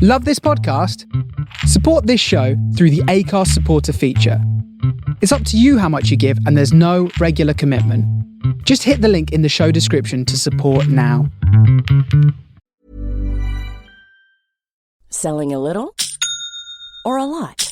Love this podcast? Support this show through the Acast supporter feature. It's up to you how much you give, and there's no regular commitment. Just hit the link in the show description to support now. Selling a little or a lot?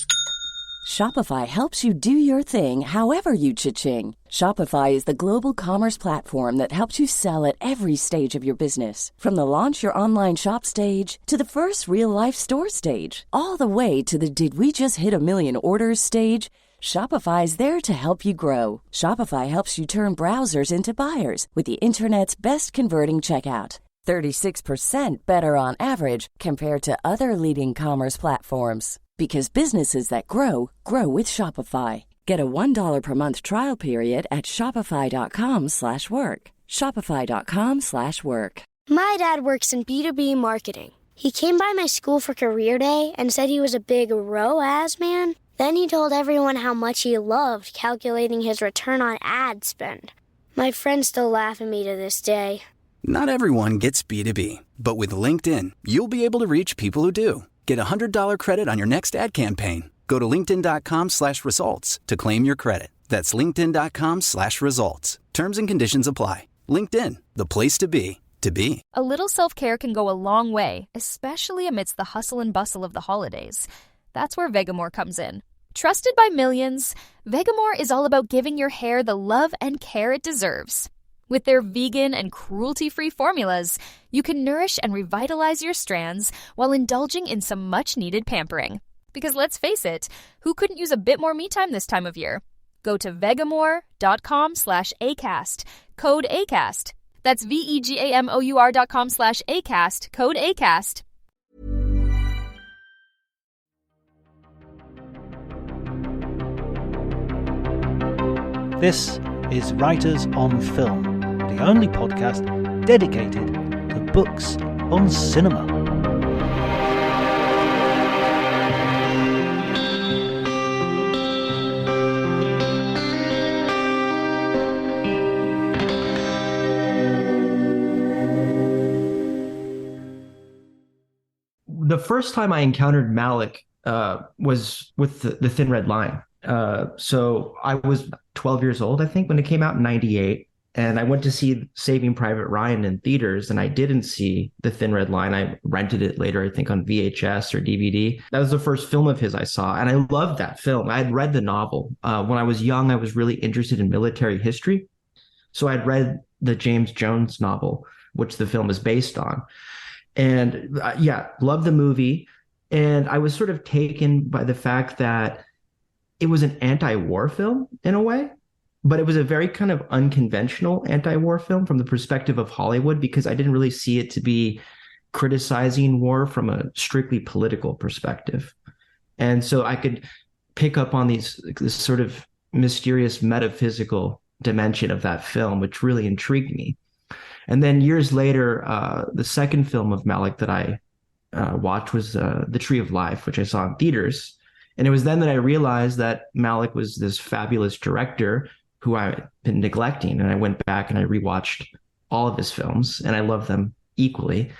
Shopify helps you do your thing however you cha-ching. Shopify is the global commerce platform that helps you sell at every stage of your business. From the launch your online shop stage to the first real-life store stage, all the way to the did we just hit a million orders stage. Shopify is there to help you grow. Shopify helps you turn browsers into buyers with the internet's best converting checkout. 36% better on average compared to other leading commerce platforms. Because businesses that grow, grow with Shopify. Get a $1 per month trial period at shopify.com/work. Shopify.com/work. My dad works in B2B marketing. He came by my school for career day and said he was a big ROAS man. Then he told everyone how much he loved calculating his return on ad spend. My friends still laugh at me to this day. Not everyone gets B2B, but with LinkedIn, you'll be able to reach people who do. Get a $100 credit on your next ad campaign. Go to linkedin.com/results to claim your credit. That's linkedin.com/results. Terms and conditions apply. LinkedIn, the place to be, to be. A little self-care can go a long way, especially amidst the hustle and bustle of the holidays. That's where Vegamore comes in. Trusted by millions, Vegamore is all about giving your hair the love and care it deserves. With their vegan and cruelty-free formulas, you can nourish and revitalize your strands while indulging in some much-needed pampering. Because let's face it, who couldn't use a bit more me time this time of year? Go to vegamore.com/ACAST, code ACAST. That's vegamor.com/ACAST, code ACAST. This is Writers on Film, the only podcast dedicated to books on cinema. The first time I encountered Malick was with the Thin Red Line. So I was 12 years old, I think, when it came out in 98. And I went to see Saving Private Ryan in theaters, and I didn't see The Thin Red Line. I rented it later, I think, on VHS or DVD. That was the first film of his I saw, and I loved that film. I had read the novel. When I was young, I was really interested in military history. So I'd read the James Jones novel, which the film is based on. And loved the movie. And I was sort of taken by the fact that it was an anti-war film in a way, but it was a very kind of unconventional anti-war film from the perspective of Hollywood, because I didn't really see it to be criticizing war from a strictly political perspective. And so I could pick up on this sort of mysterious metaphysical dimension of that film, which really intrigued me. And then years later, the second film of Malick that I watched was The Tree of Life, which I saw in theaters. And it was then that I realized that Malick was this fabulous director who I'd been neglecting. And I went back and I rewatched all of his films, and I love them equally.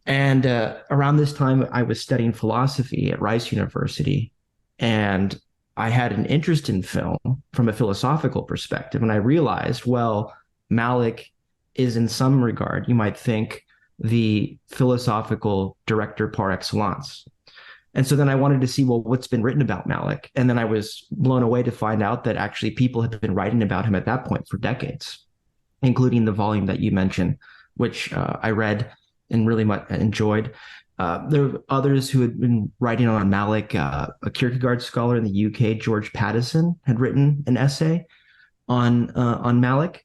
And around this time, I was studying philosophy at Rice University, and I had an interest in film from a philosophical perspective. And I realized, well, Malick is in some regard, you might think, the philosophical director par excellence. And so then I wanted to see, well, what's been written about Malick? And then I was blown away to find out that actually people had been writing about him at that point for decades, including the volume that you mentioned, which I read and really much enjoyed. There were others who had been writing on Malick. A Kierkegaard scholar in the UK, George Pattison, had written an essay on Malick.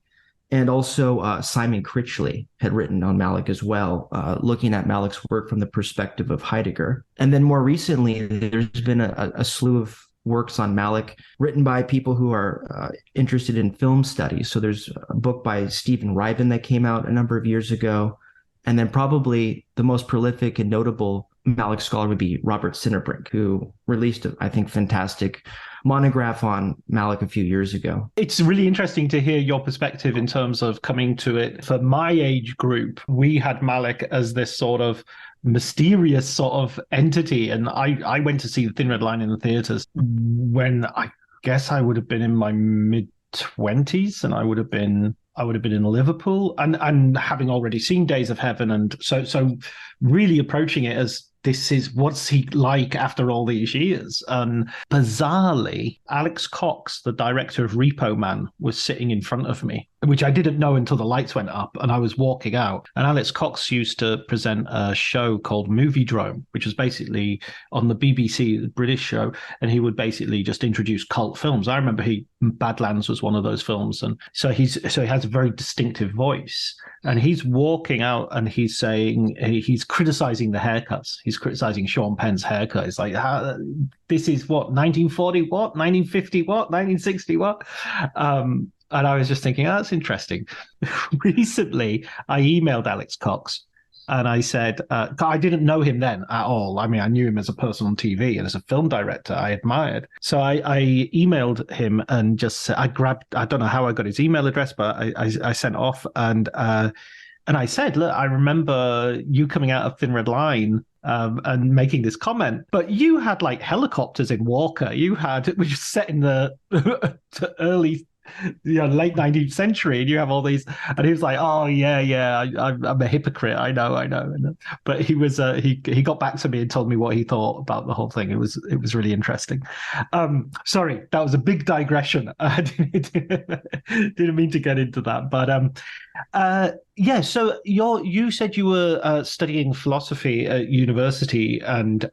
And also Simon Critchley had written on Malick as well, looking at Malick's work from the perspective of Heidegger. And then more recently, there's been a slew of works on Malick written by people who are interested in film studies. So there's a book by Stephen Riven that came out a number of years ago. And then probably the most prolific and notable Malick scholar would be Robert Sinnerbrink, who released, I think, fantastic monograph on Malick a few years ago. It's really interesting to hear your perspective in terms of coming to it. For my age group, we had Malick as this sort of mysterious sort of entity. And I went to see The Thin Red Line in the theaters when I guess I would have been in my mid-20s, and I would have been in Liverpool, and having already seen Days of Heaven, and so really approaching it as, this is what's he like after all these years. And bizarrely, Alex Cox, the director of Repo Man, was sitting in front of me, which I didn't know until the lights went up and I was walking out. And Alex Cox used to present a show called Movie Drome, which was basically on the BBC, the British show, and he would basically just introduce cult films. I remember Badlands was one of those films, and so he has a very distinctive voice. And he's walking out and he's saying, he's criticizing the haircuts. He's criticizing Sean Penn's haircut. It's like, this is what, 1940 what? 1950 what? 1960 what? And I was just thinking, that's interesting. Recently, I emailed Alex Cox and I said, I didn't know him then at all. I mean, I knew him as a person on TV and as a film director I admired. So I emailed him and just said, I don't know how I got his email address, but I sent off and I said, look, I remember you coming out of Thin Red Line and making this comment, but you had like helicopters in Walker. Which is set in the early, late 19th century, and you have all these. And he was like, oh yeah, I'm a hypocrite. I know. But he was he got back to me and told me what he thought about the whole thing. It was really interesting. Sorry, that was a big digression. I didn't mean to get into that, but yeah. So you said you were studying philosophy at university, and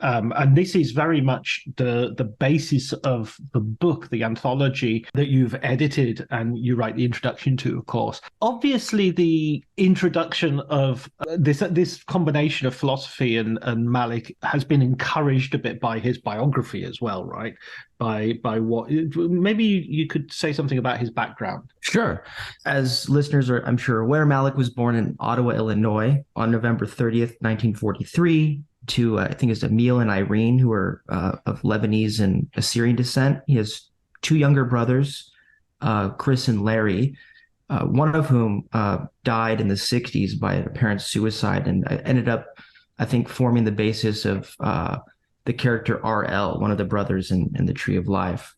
this is very much the basis of the book, the anthology that you've edited and you write the introduction to, of course. Obviously, the introduction of this combination of philosophy and Malick has been encouraged a bit by his biography as well, right? By what, maybe you could say something about his background. Sure. As listeners are, I'm sure, aware, Malick was born in Ottawa, Illinois on November 30th, 1943, to I think it's Emil and Irene, who are of Lebanese and Assyrian descent. He has two younger brothers, Chris and Larry, one of whom died in the 60s by a parent's suicide, and ended up, I think, forming the basis of the character RL, one of the brothers in the Tree of Life.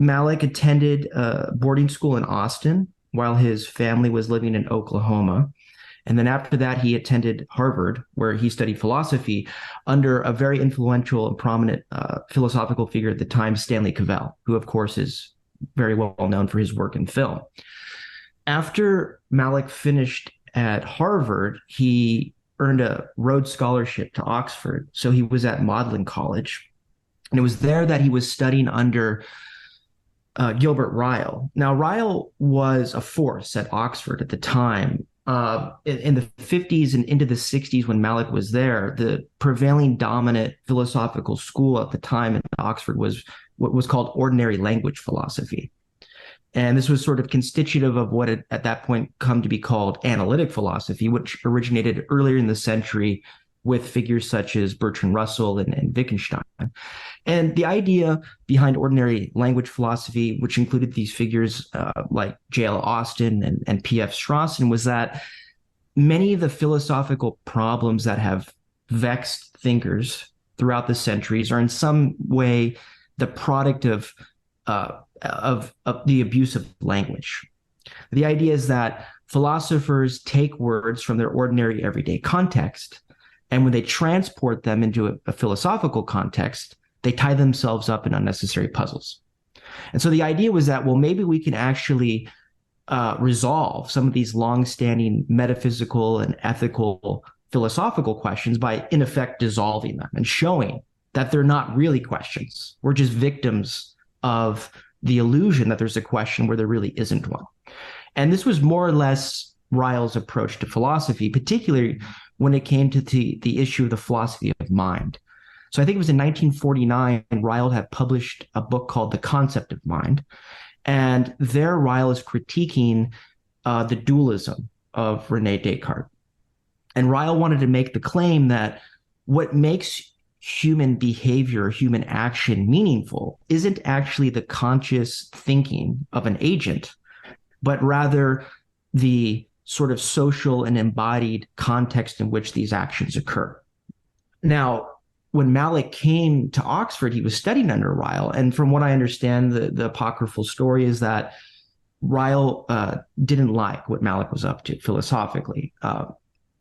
Malick attended boarding school in Austin while his family was living in Oklahoma. And then after that, he attended Harvard, where he studied philosophy under a very influential and prominent philosophical figure at the time, Stanley Cavell, who, of course, is very well known for his work in film. After Malick finished at Harvard, he earned a Rhodes Scholarship to Oxford. So he was at Magdalen College. And it was there that he was studying under Gilbert Ryle. Now, Ryle was a force at Oxford at the time. In the 50s and into the 60s, when Malick was there, the prevailing dominant philosophical school at the time in Oxford was what was called ordinary language philosophy. And this was sort of constitutive of what had at that point come to be called analytic philosophy, which originated earlier in the century with figures such as Bertrand Russell and Wittgenstein. And the idea behind ordinary language philosophy, which included these figures like J.L. Austin and P.F. Strawson, was that many of the philosophical problems that have vexed thinkers throughout the centuries are in some way the product of the abuse of language. The idea is that philosophers take words from their ordinary everyday context, and when they transport them into a philosophical context, they tie themselves up in unnecessary puzzles. And so the idea was that, well, maybe we can actually resolve some of these long-standing metaphysical and ethical philosophical questions by, in effect, dissolving them and showing that they're not really questions. We're just victims of the illusion that there's a question where there really isn't one. And this was more or less Ryle's approach to philosophy, particularly when it came to the issue of the philosophy of mind. So I think it was in 1949, Ryle had published a book called The Concept of Mind. And there Ryle is critiquing the dualism of René Descartes. And Ryle wanted to make the claim that what makes human behavior, human action meaningful isn't actually the conscious thinking of an agent, but rather the sort of social and embodied context in which these actions occur. Now, when Malick came to Oxford, he was studying under Ryle. And from what I understand, the apocryphal story is that Ryle didn't like what Malick was up to philosophically.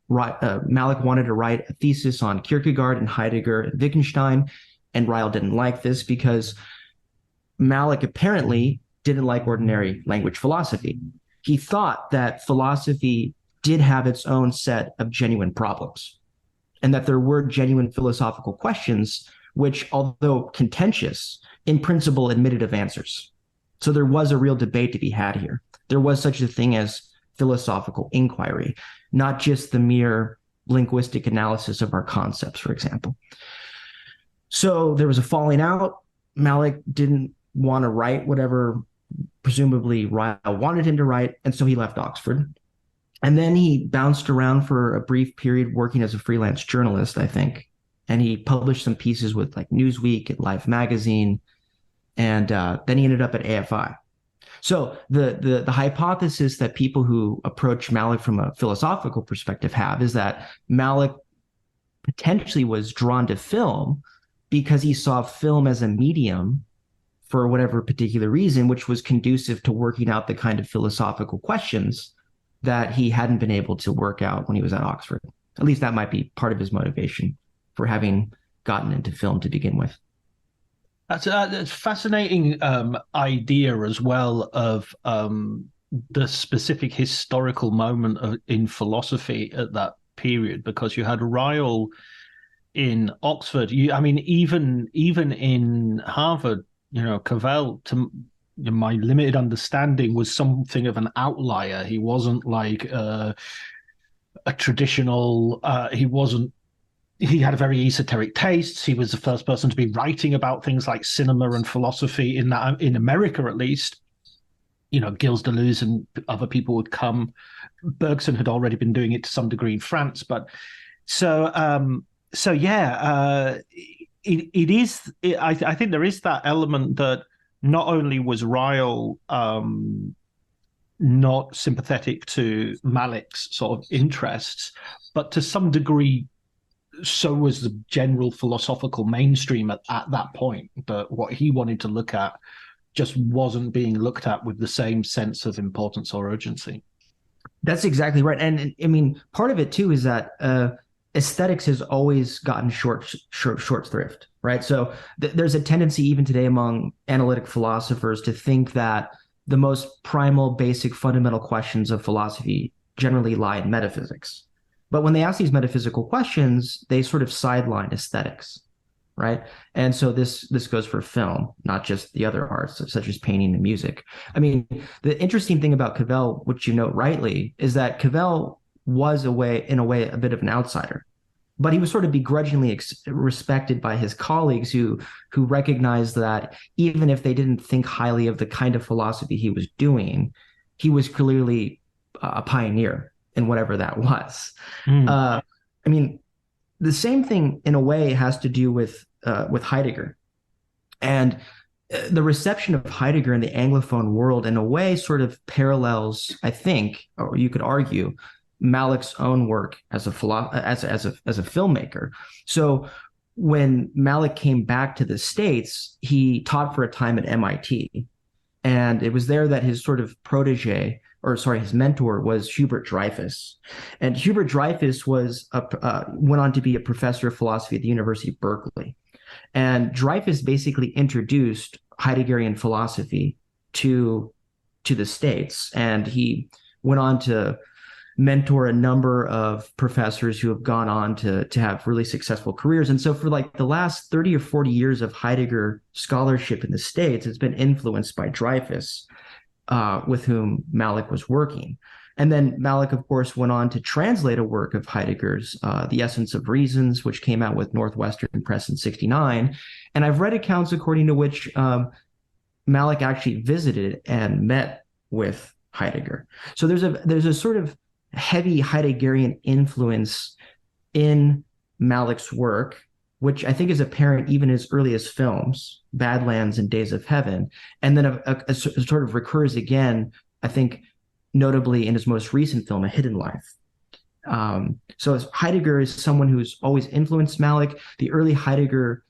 Malick wanted to write a thesis on Kierkegaard and Heidegger and Wittgenstein, and Ryle didn't like this because Malick apparently didn't like ordinary language philosophy. He thought that philosophy did have its own set of genuine problems, and that there were genuine philosophical questions, which, although contentious, in principle admitted of answers. So there was a real debate to be had here. There was such a thing as philosophical inquiry, not just the mere linguistic analysis of our concepts, for example. So there was a falling out. Malick didn't want to write whatever presumably Ryle wanted him to write, and so he left Oxford. And then he bounced around for a brief period working as a freelance journalist, I think. And he published some pieces with like Newsweek and Life magazine. And then he ended up at AFI. So the hypothesis that people who approach Malick from a philosophical perspective have is that Malick potentially was drawn to film because he saw film as a medium for whatever particular reason, which was conducive to working out the kind of philosophical questions that he hadn't been able to work out when he was at Oxford. At least that might be part of his motivation for having gotten into film to begin with. That's a fascinating idea as well of the specific historical moment in philosophy at that period, because you had Ryle in Oxford. Even in Harvard, Cavell, to my limited understanding, was something of an outlier. He wasn't like a traditional. He had a very esoteric taste. He was the first person to be writing about things like cinema and philosophy in America, at least. Gilles Deleuze and other people would come. Bergson had already been doing it to some degree in France, but it is. I think there is that element that not only was Ryle not sympathetic to Malick's sort of interests, but to some degree, so was the general philosophical mainstream at that point. But what he wanted to look at just wasn't being looked at with the same sense of importance or urgency. That's exactly right. And I mean, part of it too is that aesthetics has always gotten short shrift, right? So there's a tendency even today among analytic philosophers to think that the most primal, basic, fundamental questions of philosophy generally lie in metaphysics. But when they ask these metaphysical questions, they sort of sideline aesthetics, right? And so this goes for film, not just the other arts, such as painting and music. I mean, the interesting thing about Cavell, which you note rightly, is that Cavell was in a way a bit of an outsider, but he was sort of begrudgingly respected by his colleagues who recognized that even if they didn't think highly of the kind of philosophy he was doing, he was clearly a pioneer in whatever that was. I mean, the same thing in a way has to do with Heidegger, and the reception of Heidegger in the Anglophone world in a way sort of parallels, I think, or you could argue, Malick's own work as a filmmaker. So when Malick came back to the States, he taught for a time at MIT, and it was there that his sort of his mentor was Hubert Dreyfus. And Hubert Dreyfus went on to be a professor of philosophy at the University of Berkeley. And Dreyfus basically introduced Heideggerian philosophy to the States. And he went on to mentor a number of professors who have gone on to have really successful careers. And so for like the last 30 or 40 years of Heidegger scholarship in the States, it's been influenced by Dreyfus, with whom Malick was working. And then Malick, of course, went on to translate a work of Heidegger's, The Essence of Reasons, which came out with Northwestern Press in 1969. And I've read accounts according to which Malick actually visited and met with Heidegger. So there's a sort of heavy Heideggerian influence in Malick's work, which I think is apparent even in his earliest films, Badlands and Days of Heaven. And then it sort of recurs again, I think, notably in his most recent film, A Hidden Life. So Heidegger is someone who's always influenced Malick. The early Heidegger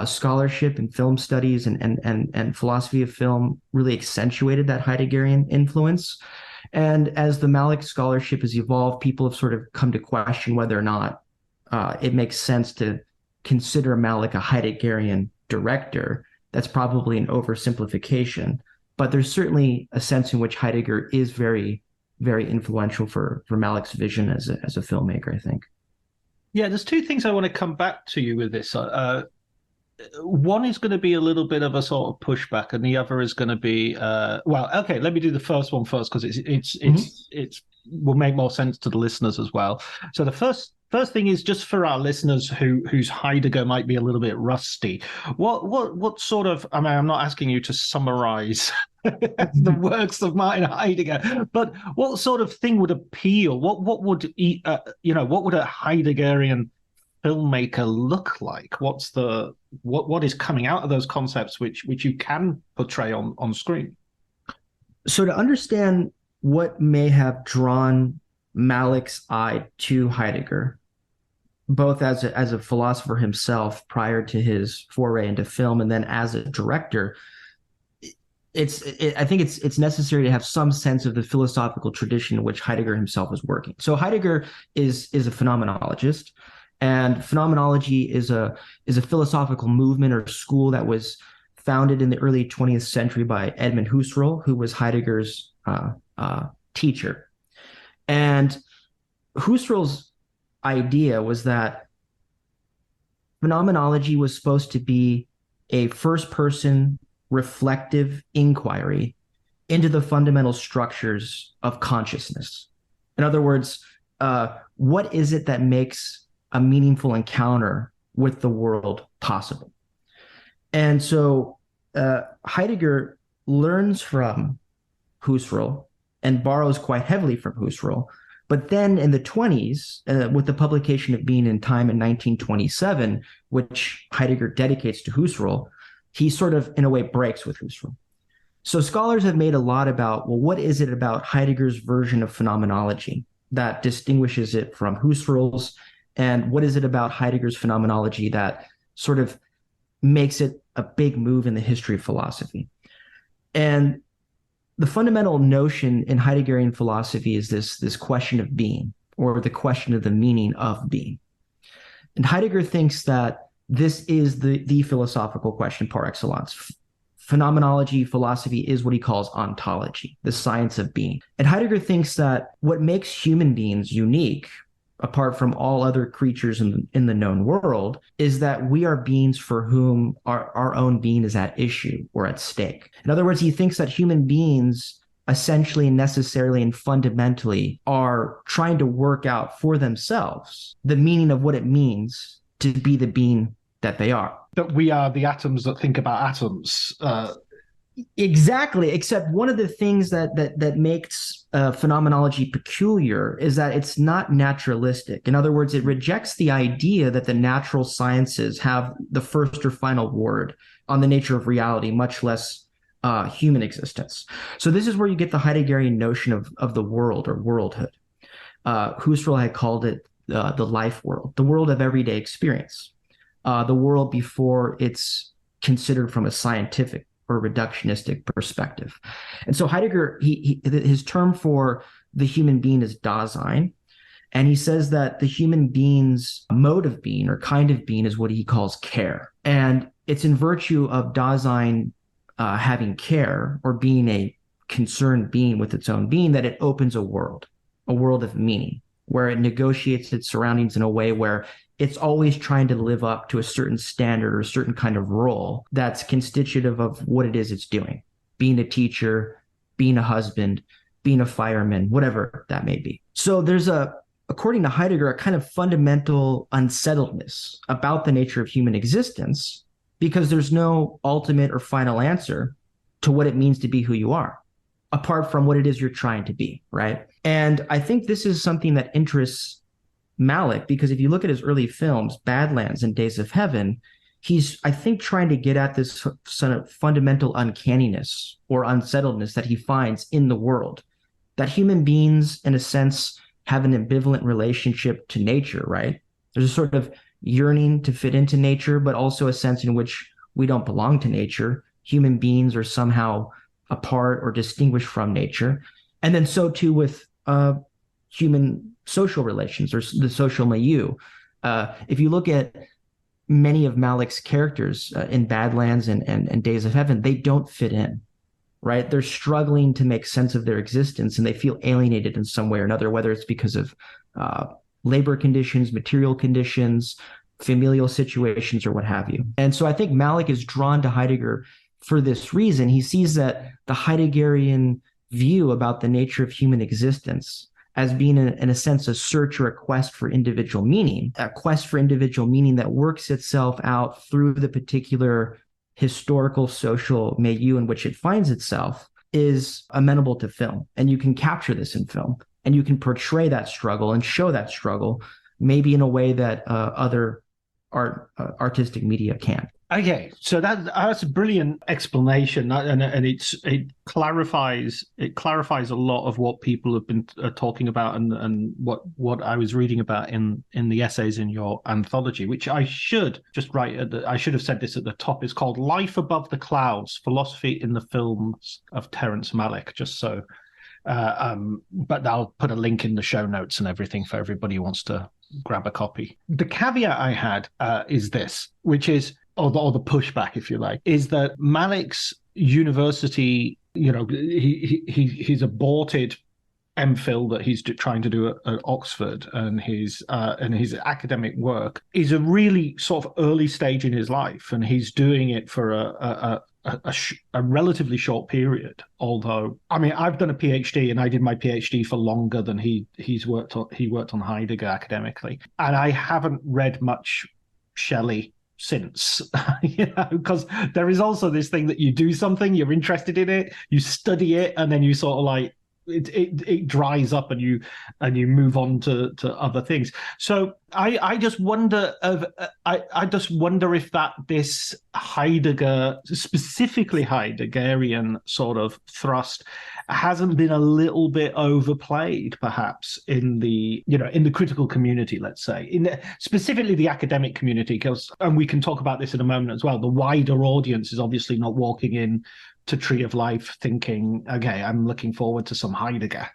scholarship in film studies and philosophy of film really accentuated that Heideggerian influence. And as the Malick scholarship has evolved, people have sort of come to question whether or not it makes sense to consider Malick a Heideggerian director. That's probably an oversimplification, but there's certainly a sense in which Heidegger is very, very influential for Malick's vision as a filmmaker, I think. Yeah, there's two things I want to come back to you with this. One is going to be a little bit of a sort of pushback, and the other is going to be okay. Let me do the first one first because it's will make more sense to the listeners as well. So the first thing is just for our listeners whose Heidegger might be a little bit rusty. What sort of? I mean, I'm not asking you to summarize the works of Martin Heidegger, but what sort of thing would appeal? What would what would a Heideggerian filmmaker look like? What is coming out of those concepts which you can portray on screen? So to understand what may have drawn Malick's eye to Heidegger, both as a philosopher himself prior to his foray into film and then as a director, I think it's necessary to have some sense of the philosophical tradition in which Heidegger himself was working. So Heidegger is a phenomenologist. And phenomenology is a philosophical movement or school that was founded in the early 20th century by Edmund Husserl, who was Heidegger's teacher. And Husserl's idea was that phenomenology was supposed to be a first-person reflective inquiry into the fundamental structures of consciousness. In other words, what is it that makes a meaningful encounter with the world possible? And so Heidegger learns from Husserl and borrows quite heavily from Husserl. But then in the 20s, with the publication of Being and Time in 1927, which Heidegger dedicates to Husserl, he sort of, in a way, breaks with Husserl. So scholars have made a lot about, well, what is it about Heidegger's version of phenomenology that distinguishes it from Husserl's? And what is it about Heidegger's phenomenology that sort of makes it a big move in the history of philosophy? And the fundamental notion in Heideggerian philosophy is this question of being, or the question of the meaning of being. And Heidegger thinks that this is the philosophical question par excellence. Phenomenology philosophy is what he calls ontology, the science of being. And Heidegger thinks that what makes human beings unique, apart from all other creatures in the known world, is that we are beings for whom our own being is at issue or at stake. In other words, he thinks that human beings essentially, necessarily, and fundamentally are trying to work out for themselves the meaning of what it means to be the being that they are. That we are the atoms that think about atoms. Exactly. Except one of the things that makes phenomenology peculiar is that it's not naturalistic. In other words, it rejects the idea that the natural sciences have the first or final word on the nature of reality, much less human existence. So this is where you get the Heideggerian notion of the world or worldhood. Husserl had called it the life world, the world of everyday experience, the world before it's considered from a scientific or reductionistic perspective. And so Heidegger, his term for the human being is Dasein. And he says that the human being's mode of being or kind of being is what he calls care. And it's in virtue of Dasein having care or being a concerned being with its own being that it opens a world of meaning, where it negotiates its surroundings in a way where it's always trying to live up to a certain standard or a certain kind of role that's constitutive of what it is it's doing, being a teacher, being a husband, being a fireman, whatever that may be. So there's according to Heidegger, a kind of fundamental unsettledness about the nature of human existence because there's no ultimate or final answer to what it means to be who you are, apart from what it is you're trying to be, right? And I think this is something that interests Malick, because if you look at his early films, Badlands and Days of Heaven, he's, I think, trying to get at this sort of fundamental uncanniness or unsettledness that he finds in the world that human beings, in a sense, have an ambivalent relationship to nature, right? There's a sort of yearning to fit into nature, but also a sense in which we don't belong to nature. Human beings are somehow apart or distinguished from nature. And then so too with human social relations or the social milieu. If you look at many of Malick's characters in Badlands and Days of Heaven, they don't fit in, right? They're struggling to make sense of their existence, and they feel alienated in some way or another, whether it's because of labor conditions, material conditions, familial situations, or what have you. And so I think Malick is drawn to Heidegger for this reason. He sees that the Heideggerian view about the nature of human existence as being, in a sense, a search or a quest for individual meaning, a quest for individual meaning that works itself out through the particular historical social milieu in which it finds itself, is amenable to film. And you can capture this in film, and you can portray that struggle and show that struggle, maybe in a way that other artistic media can't. Okay, so that's a brilliant explanation, and it clarifies a lot of what people have been talking about, and what I was reading about in the essays in your anthology, which I should just I should have said this at the top. It's called "Life Above the Clouds: Philosophy in the Films of Terrence Malick." Just so, but I'll put a link in the show notes and everything for everybody who wants to grab a copy. The caveat I had is this, which is, or the pushback, if you like, is that Malick's university, he's aborted MPhil that he's trying to do at Oxford, and his academic work is a really sort of early stage in his life, and he's doing it for a relatively short period. Although, I mean, I've done a PhD, and I did my PhD for longer than he worked on Heidegger academically, and I haven't read much Shelley since, because there is also this thing that you do something, you're interested in it, you study it, and then you sort of like it dries up, and you move on to other things. So I just wonder if that this Heidegger, specifically Heideggerian sort of thrust, hasn't been a little bit overplayed, perhaps, in the critical community, let's say, specifically the academic community, and we can talk about this in a moment as well. The wider audience is obviously not walking in to Tree of Life thinking, okay, I'm looking forward to some Heidegger.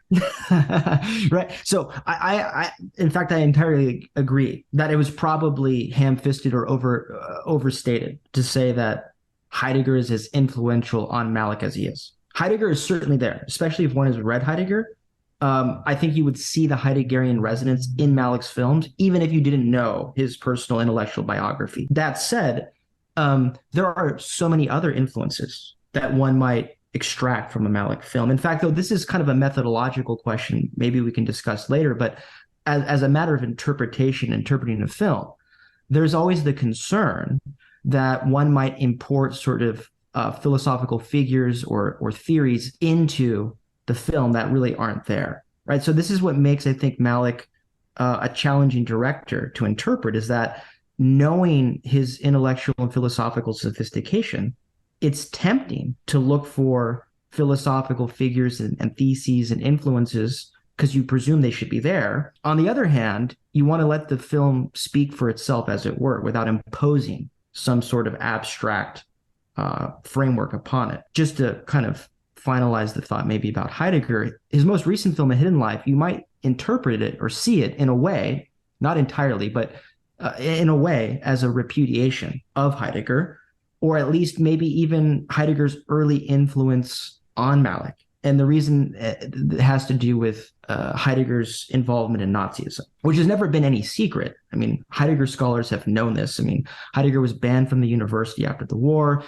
Right. So I in fact, I entirely agree that it was probably ham-fisted or overstated to say that Heidegger is as influential on Malick as he is. Heidegger is certainly there, especially if one has read Heidegger. I think you would see the Heideggerian resonance in Malick's films, even if you didn't know his personal intellectual biography. That said, there are so many other influences that one might extract from a Malick film. In fact, though, this is kind of a methodological question, maybe we can discuss later, but as a matter of interpreting a film, there's always the concern that one might import sort of philosophical figures or theories into the film that really aren't there, right? So this is what makes, I think, Malick a challenging director to interpret, is that knowing his intellectual and philosophical sophistication, it's tempting to look for philosophical figures and theses and influences because you presume they should be there. On the other hand, you want to let the film speak for itself, as it were, without imposing some sort of abstract framework upon it. Just to kind of finalize the thought maybe about Heidegger, his most recent film, A Hidden Life, you might interpret it or see it in a way, not entirely, but in a way as a repudiation of Heidegger, or at least maybe even Heidegger's early influence on Malick. And the reason has to do with Heidegger's involvement in Nazism, which has never been any secret. I mean, Heidegger scholars have known this. I mean, Heidegger was banned from the university after the war.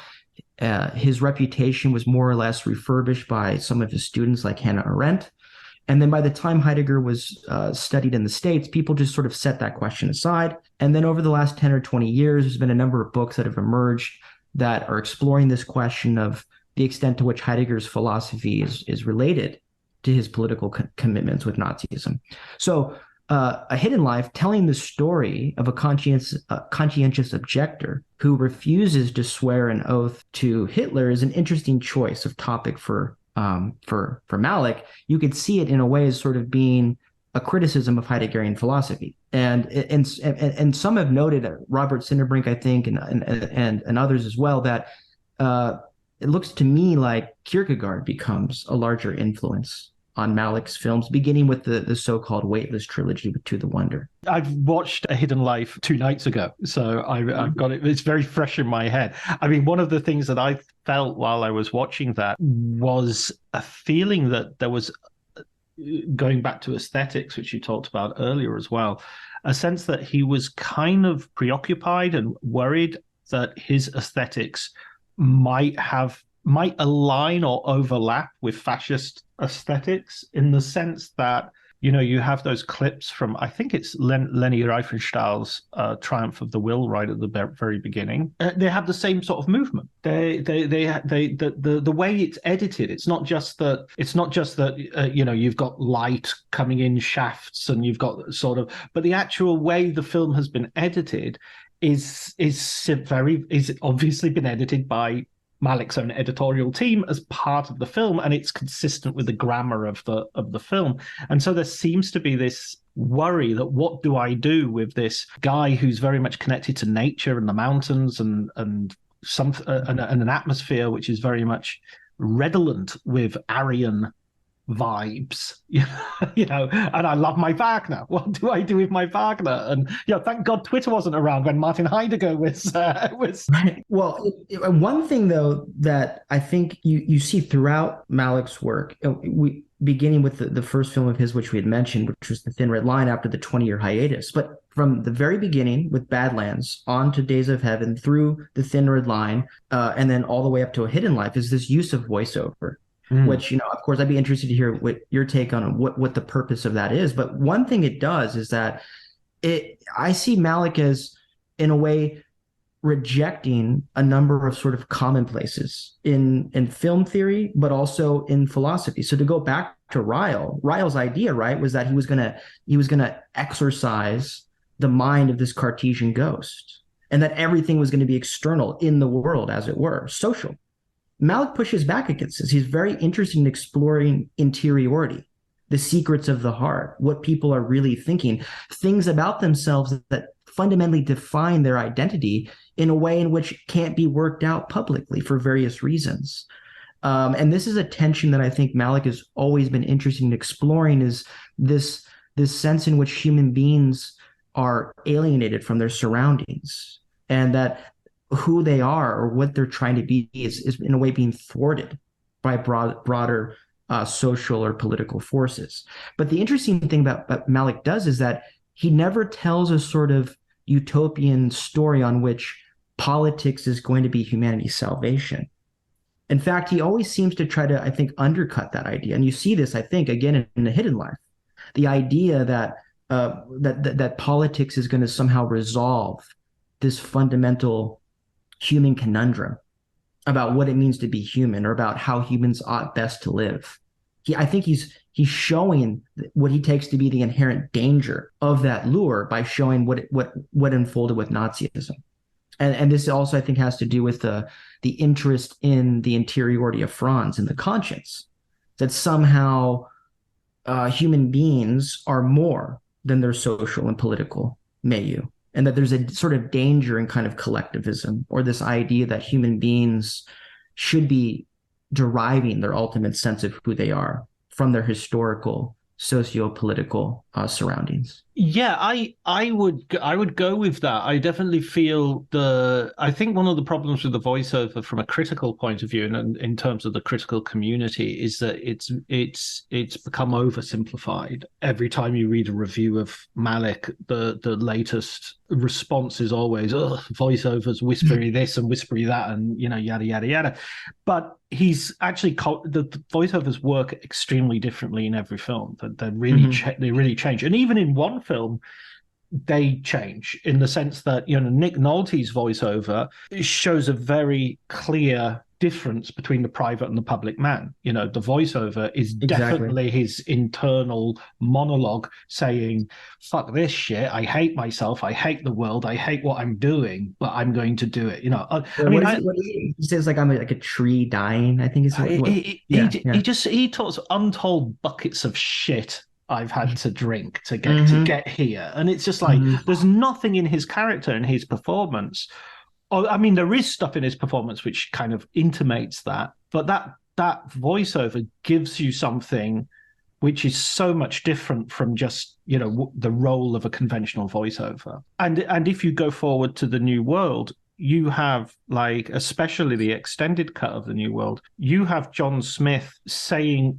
His reputation was more or less refurbished by some of his students like Hannah Arendt. And then by the time Heidegger was studied in the States, people just sort of set that question aside. And then over the last 10 or 20 years, there's been a number of books that have emerged that are exploring this question of the extent to which Heidegger's philosophy is related to his political commitments with Nazism. So A Hidden Life, telling the story of a conscientious objector who refuses to swear an oath to Hitler, is an interesting choice of topic for for Malick, you could see it in a way as sort of being a criticism of Heideggerian philosophy. And some have noted, Robert Sinderbrink, I think, and others as well, that it looks to me like Kierkegaard becomes a larger influence on Malick's films, beginning with the so-called Weightless trilogy with To the Wonder. I've watched A Hidden Life 2 nights ago, so I've got it. It's very fresh in my head. I mean, one of the things that I felt while I was watching that was a feeling that there was, going back to aesthetics, which you talked about earlier as well, a sense that he was kind of preoccupied and worried that his aesthetics might align or overlap with fascist aesthetics, in the sense that, you know, you have those clips from, I think it's Leni Riefenstahl's Triumph of the Will right at the very beginning. They have the same sort of movement. The way it's edited, it's not just that you know, you've got light coming in shafts and you've got sort of, but the actual way the film has been edited is obviously been edited by Malick's own editorial team as part of the film, and it's consistent with the grammar of the film. And so there seems to be this worry that, what do I do with this guy who's very much connected to nature and the mountains and an atmosphere which is very much redolent with Aryan vibes, you know, and I love my Wagner. What do I do with my Wagner? And thank God Twitter wasn't around when Martin Heidegger was. Right. Well, one thing though that I think you see throughout Malick's work, beginning with the first film of his, which we had mentioned, which was The Thin Red Line, after the 20-year hiatus, but from the very beginning with Badlands on to Days of Heaven, through The Thin Red Line, and then all the way up to A Hidden Life, is this use of voiceover. Which, you know, of course, I'd be interested to hear what your take on what the purpose of that is. But one thing it does is that I see Malick as, in a way, rejecting a number of sort of commonplaces in film theory, but also in philosophy. So to go back to Ryle's idea, right, was that he was gonna exorcise the mind of this Cartesian ghost, and that everything was going to be external in the world, as it were, social. Malick pushes back against this. He's very interested in exploring interiority, the secrets of the heart, what people are really thinking, things about themselves that fundamentally define their identity in a way in which can't be worked out publicly for various reasons. And this is a tension that I think Malick has always been interested in exploring, is this sense in which human beings are alienated from their surroundings, and that who they are or what they're trying to be is in a way being thwarted by broader social or political forces. But the interesting thing about Malick does is that he never tells a sort of utopian story on which politics is going to be humanity's salvation. In fact, he always seems to try to, I think, undercut that idea. And you see this, I think, again in The Hidden Life, the idea that that politics is going to somehow resolve this fundamental human conundrum about what it means to be human, or about how humans ought best to live. I think he's showing what he takes to be the inherent danger of that lure by showing what unfolded with Nazism. And this also, I think, has to do with the interest in the interiority of Franz and the conscience, that somehow human beings are more than their social and political milieu. And that there's a sort of danger in kind of collectivism, or this idea that human beings should be deriving their ultimate sense of who they are from their historical, socio-political surroundings. Yeah, I would go with that. I definitely feel I think one of the problems with the voiceover from a critical point of view, and in terms of the critical community, is that it's become oversimplified. Every time you read a review of Malick, the latest response is always, voiceovers whispery this and whispery that, and yada yada yada. But he's actually the voiceovers work extremely differently in every film. They really change, and even in one film they change, in the sense that Nick Nolte's voiceover shows a very clear difference between the private and the public man. You know, the voiceover is Exactly. definitely his internal monologue saying, fuck this shit, I hate myself, I hate the world, I hate what I'm doing, but I'm going to do it. You know, He says like I'm like a tree dying, I think is what, he talks untold buckets of shit I've had to drink to get here. And it's just like there's nothing in his character and his performance. I mean, there is stuff in his performance which kind of intimates that, but that voiceover gives you something which is so much different from just, you know, the role of a conventional voiceover. And if you go forward to the New World, you have, like, especially the extended cut of the New World, you have John Smith having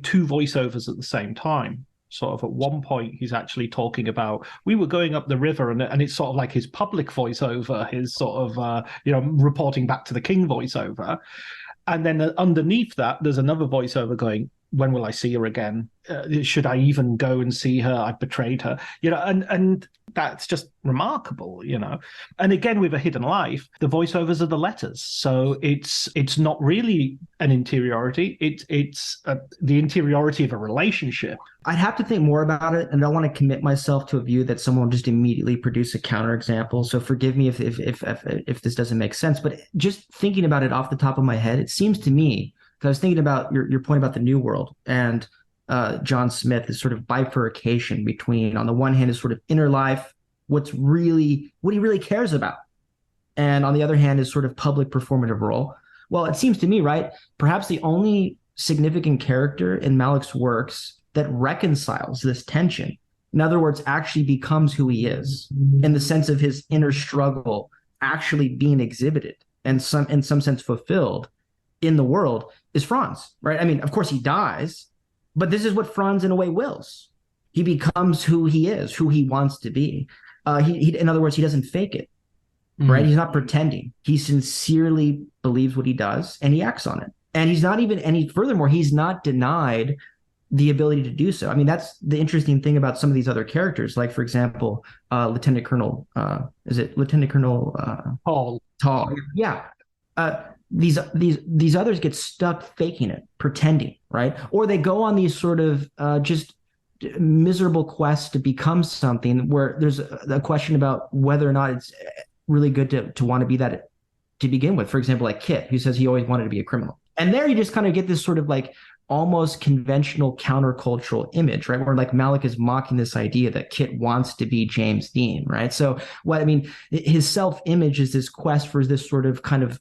two voiceovers at the same time. Sort of at one point, he's actually talking about, we were going up the river, and it's sort of like his public voiceover, his sort of, reporting back to the king voiceover. And then underneath that, there's another voiceover going, when will I see her again? Should I even go and see her? I've betrayed her, you know, and that's just remarkable, you know. And again, with A Hidden Life, the voiceovers are the letters, so it's not really an interiority. It's the interiority of a relationship. I'd have to think more about it, and I don't want to commit myself to a view that someone will just immediately produce a counterexample. So forgive me if this doesn't make sense, but just thinking about it off the top of my head, it seems to me, because I was thinking about your point about the New World and John Smith, is sort of bifurcation between, on the one hand, is sort of inner life, what he really cares about, and on the other hand is sort of public performative role. Well, it seems to me, right, perhaps the only significant character in Malick's works that reconciles this tension, in other words, actually becomes who he is, in the sense of his inner struggle actually being exhibited and in some sense fulfilled in the world, is Franz, right? I mean, of course he dies, but this is what Franz in a way wills. He becomes who he is, who he wants to be. He in other words, he doesn't fake it, right? He's not pretending. He sincerely believes what he does and he acts on it. And furthermore, he's not denied the ability to do so. I mean, that's the interesting thing about some of these other characters. Like, for example, Lieutenant Colonel Paul? Tall. Yeah. These others get stuck faking it, pretending, right? Or they go on these sort of just miserable quests to become something where there's a question about whether or not it's really good to want to be that to begin with. For example, like Kit, who says he always wanted to be a criminal. And there you just kind of get this sort of like almost conventional countercultural image, right? Where like Malick is mocking this idea that Kit wants to be James Dean, right? So his self-image is this quest for this sort of kind of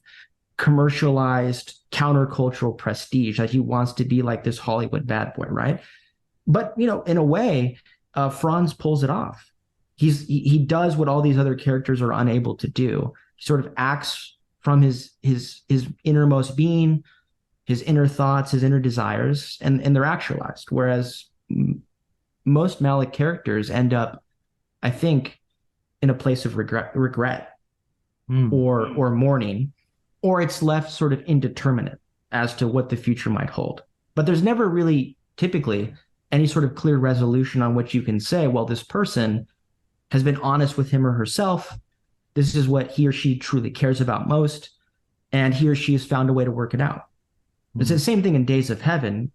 commercialized countercultural prestige, that he wants to be like this Hollywood bad boy, right? But, you know, in a way, Franz pulls it off. He does what all these other characters are unable to do. He sort of acts from his innermost being, his inner thoughts, his inner desires, and they're actualized. Whereas most Malick characters end up, I think, in a place of regret or mourning, or it's left sort of indeterminate as to what the future might hold. But there's never really typically any sort of clear resolution on which you can say, well, this person has been honest with him or herself. This is what he or she truly cares about most, and he or she has found a way to work it out. It's the same thing in Days of Heaven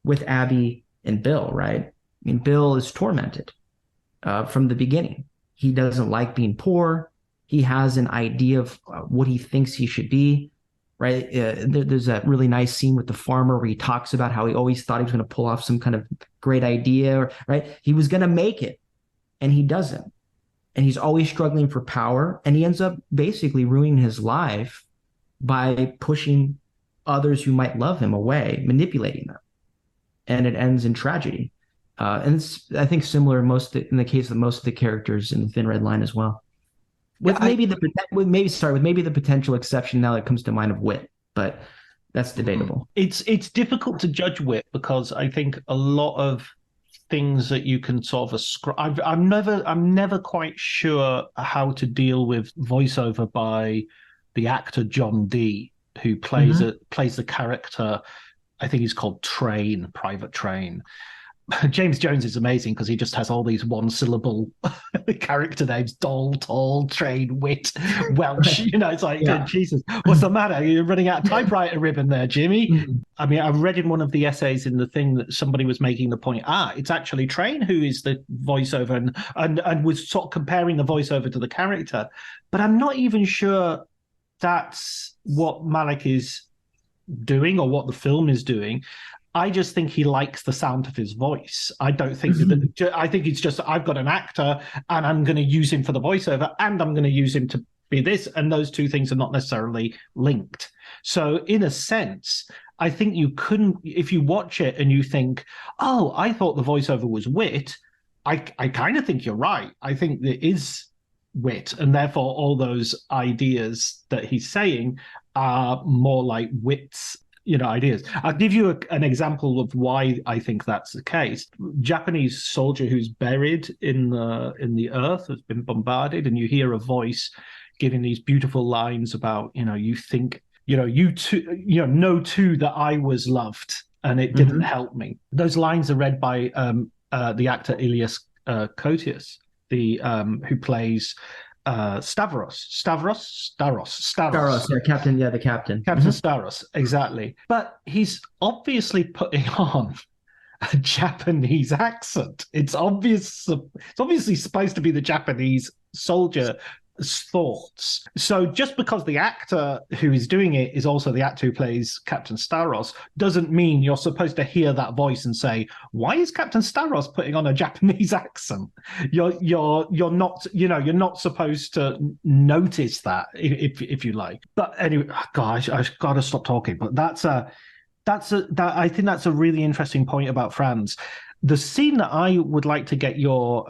with Abby and Bill, right? I mean, Bill is tormented from the beginning. He doesn't like being poor. He has an idea of what he thinks he should be, right? There's a really nice scene with the farmer where he talks about how he always thought he was going to pull off some kind of great idea, right? He was going to make it, and he doesn't. And he's always struggling for power, and he ends up basically ruining his life by pushing others who might love him away, manipulating them. And it ends in tragedy. And it's, I think, similar in the case of most of the characters in the Thin Red Line as well. With maybe the potential exception now that comes to mind of Wit, but that's debatable. It's difficult to judge Wit because I think a lot of things that you can sort of ascribe. I'm never quite sure how to deal with voiceover by the actor John Dee, who plays the character. I think he's called Private Train. James Jones is amazing because he just has all these one-syllable character names: dull, tall, train, wit, Welsh. It's like, Jesus, what's the matter? You're running out of typewriter ribbon there, Jimmy. Mm-hmm. I mean, I read in one of the essays in the thing that somebody was making the point, it's actually Train who is the voiceover, and was sort of comparing the voiceover to the character. But I'm not even sure that's what Malick is doing or what the film is doing. I just think he likes the sound of his voice. I don't think I think it's just, I've got an actor and I'm going to use him for the voiceover and I'm going to use him to be this. And those two things are not necessarily linked. So in a sense, I think you couldn't, if you watch it and you think, oh, I thought the voiceover was wit, I kind of think you're right. I think there is wit, and therefore all those ideas that he's saying are more like wits, ideas. I'll give you an example of why I think that's the case. Japanese soldier who's buried in the earth, has been bombarded, and you hear a voice giving these beautiful lines about, you think, you too, know too that I was loved and it didn't help me. Those lines are read by the actor Ilias Koteas, who plays Stavros, the captain. Captain Stavros, exactly. But he's obviously putting on a Japanese accent. It's obviously supposed to be the Japanese soldier thoughts. So just because the actor who is doing it is also the actor who plays Captain Stavros doesn't mean you're supposed to hear that voice and say, why is Captain Stavros putting on a Japanese accent? You're not, you're not supposed to notice that if you like. But anyway, gosh, I've got to stop talking. But I think that's a really interesting point about Franz. The scene that I would like to get your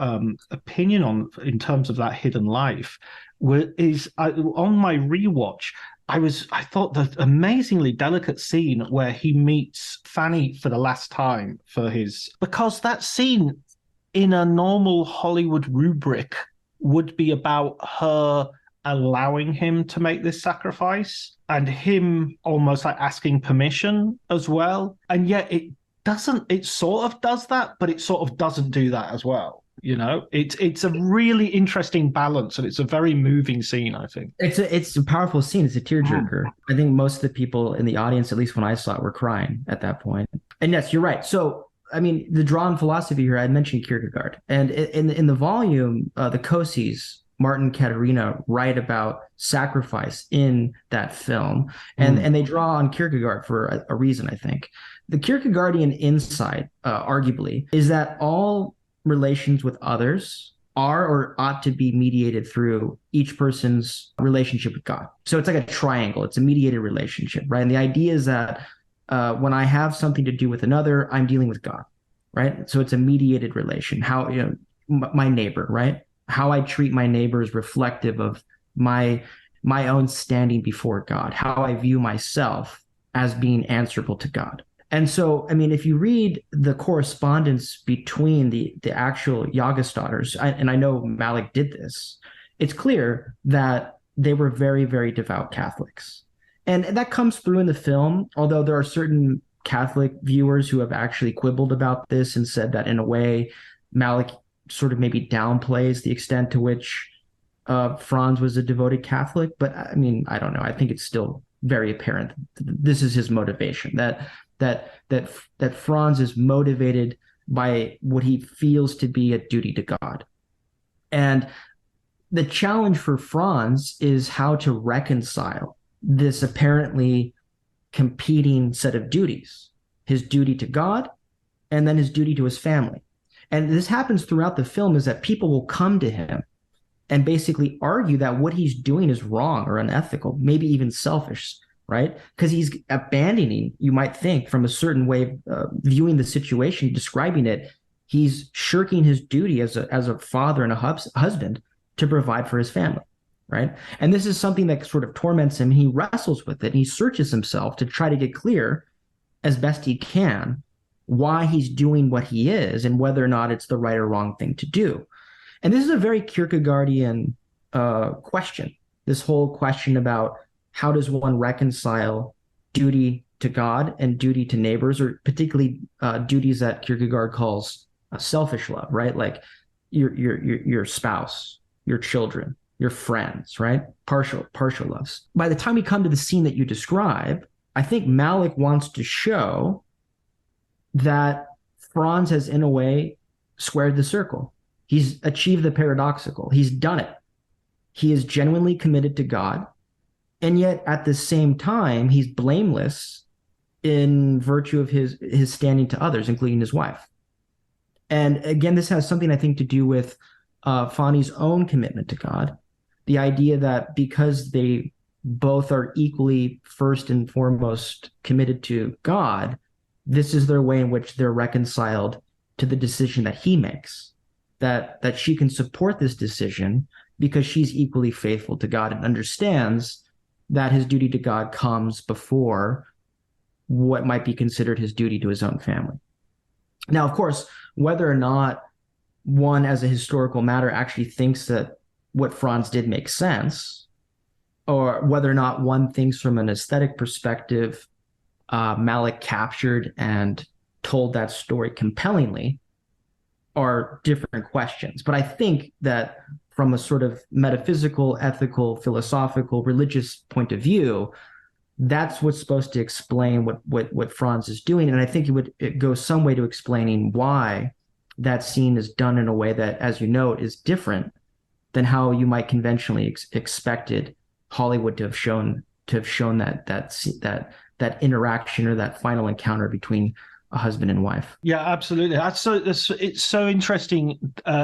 opinion on in terms of that hidden life is on my rewatch. I thought the amazingly delicate scene where he meets Fanny for the last time because that scene in a normal Hollywood rubric would be about her allowing him to make this sacrifice and him almost like asking permission as well. And yet it sort of does that, but it sort of doesn't do that as well. It's a really interesting balance, and it's a very moving scene, I think. It's a powerful scene. It's a tearjerker. I think most of the people in the audience, at least when I saw it, were crying at that point. And yes, you're right. So, I mean, the drawn philosophy here, I mentioned Kierkegaard. And in the volume, the Coseys, Martin Katerina, write about sacrifice in that film. And they draw on Kierkegaard for a reason, I think. The Kierkegaardian insight, arguably, is that all relations with others are or ought to be mediated through each person's relationship with God. So it's like a triangle. It's a mediated relationship, right? And the idea is that when I have something to do with another, I'm dealing with God, right? So it's a mediated relation. How, my neighbor, right? How I treat my neighbor is reflective of my own standing before God, how I view myself as being answerable to God. And so, I mean, if you read the correspondence between the actual Jagerstatters, and I know Malick did this, it's clear that they were very, very devout Catholics. And that comes through in the film, although there are certain Catholic viewers who have actually quibbled about this and said that in a way, Malick sort of maybe downplays the extent to which Franz was a devoted Catholic. But I mean, I don't know. I think it's still very apparent. This is his motivation, that Franz is motivated by what he feels to be a duty to God. And the challenge for Franz is how to reconcile this apparently competing set of duties, his duty to God and then his duty to his family. And this happens throughout the film, is that people will come to him and basically argue that what he's doing is wrong or unethical, maybe even selfish, right? Because he's abandoning, you might think, from a certain way of viewing the situation, describing it, he's shirking his duty as a father and a husband to provide for his family, right? And this is something that sort of torments him. He wrestles with it, and he searches himself to try to get clear as best he can why he's doing what he is and whether or not it's the right or wrong thing to do. And this is a very Kierkegaardian question, this whole question about how does one reconcile duty to God and duty to neighbors, or particularly duties that Kierkegaard calls selfish love, right? Like your spouse, your children, your friends, right? Partial loves. By the time we come to the scene that you describe, I think Malick wants to show that Franz has, in a way, squared the circle. He's achieved the paradoxical. He's done it. He is genuinely committed to God. And yet, at the same time, he's blameless in virtue of his standing to others, including his wife. And again, this has something, I think, to do with Fanny's own commitment to God. The idea that because they both are equally first and foremost committed to God, this is their way in which they're reconciled to the decision that he makes, that she can support this decision because she's equally faithful to God and understands that his duty to God comes before what might be considered his duty to his own family. Now, of course, whether or not one as a historical matter actually thinks that what Franz did makes sense, or whether or not one thinks from an aesthetic perspective, Malick captured and told that story compellingly, are different questions. But I think that from a sort of metaphysical, ethical, philosophical, religious point of view, that's what's supposed to explain what Franz is doing. And I think it goes some way to explaining why that scene is done in a way that, as you note, is different than how you might conventionally expected Hollywood to have shown that interaction or that final encounter between a husband and wife. Yeah, absolutely. It's so interesting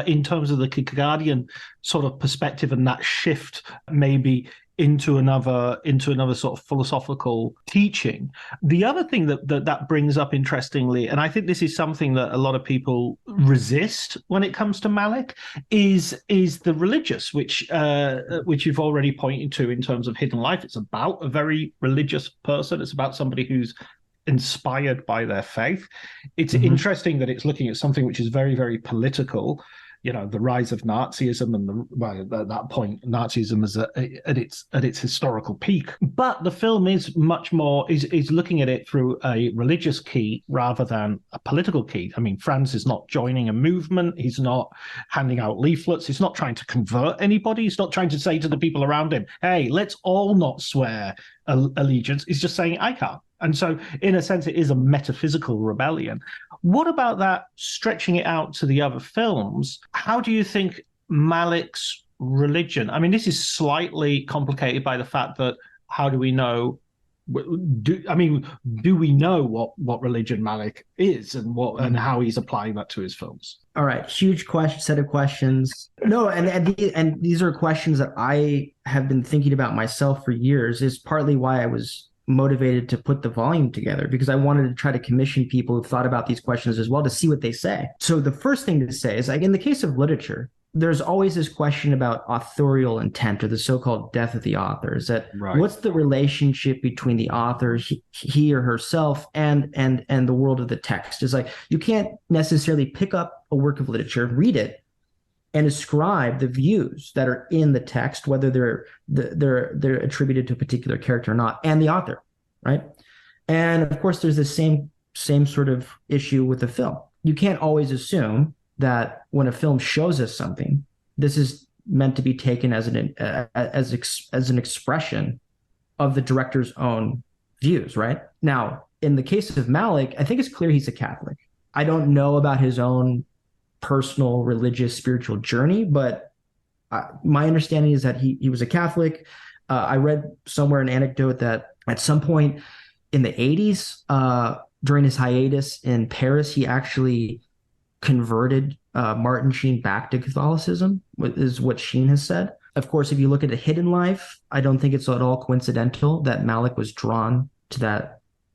in terms of the Kierkegaardian sort of perspective, and that shift maybe into another sort of philosophical teaching. The other thing that brings up, interestingly, and I think this is something that a lot of people resist when it comes to Malick, is the religious, which you've already pointed to in terms of Hidden Life. It's about a very religious person. It's about somebody who's inspired by their faith. It's interesting that it's looking at something which is very, very political. You know, the rise of Nazism, and at that point, Nazism is at its historical peak. But the film is much more is looking at it through a religious key rather than a political key. I mean, Franz is not joining a movement. He's not handing out leaflets. He's not trying to convert anybody. He's not trying to say to the people around him, "Hey, let's all not swear allegiance." He's just saying, "I can't." And so, in a sense, it is a metaphysical rebellion. What about that, stretching it out to the other films? How do you think Malick's religion? I mean, this is slightly complicated by the fact that how do we know? Do we know what religion Malick is and how he's applying that to his films? All right, huge set of questions. No, and these are questions that I have been thinking about myself for years. Is partly why I was motivated to put the volume together, because I wanted to try to commission people who thought about these questions as well to see what they say. So the first thing to say is, like, in the case of literature, there's always this question about authorial intent, or the so-called death of the author. Is that right? What's the relationship between the author, he or herself, and the world of the text? Is like, you can't necessarily pick up a work of literature, read it, and ascribe the views that are in the text, whether they're attributed to a particular character or not, and the author, right? And of course, there's the same sort of issue with the film. You can't always assume that when a film shows us something, this is meant to be taken as an expression of the director's own views, right? Now, in the case of Malick, I think it's clear he's a Catholic. I don't know about his own personal religious spiritual journey, but my understanding is that he was a Catholic. I read somewhere an anecdote that at some point in the 80s, during his hiatus in Paris, he actually converted Martin Sheen back to Catholicism, is what Sheen has said. Of course, if you look at A Hidden Life, I don't think it's at all coincidental that Malick was drawn to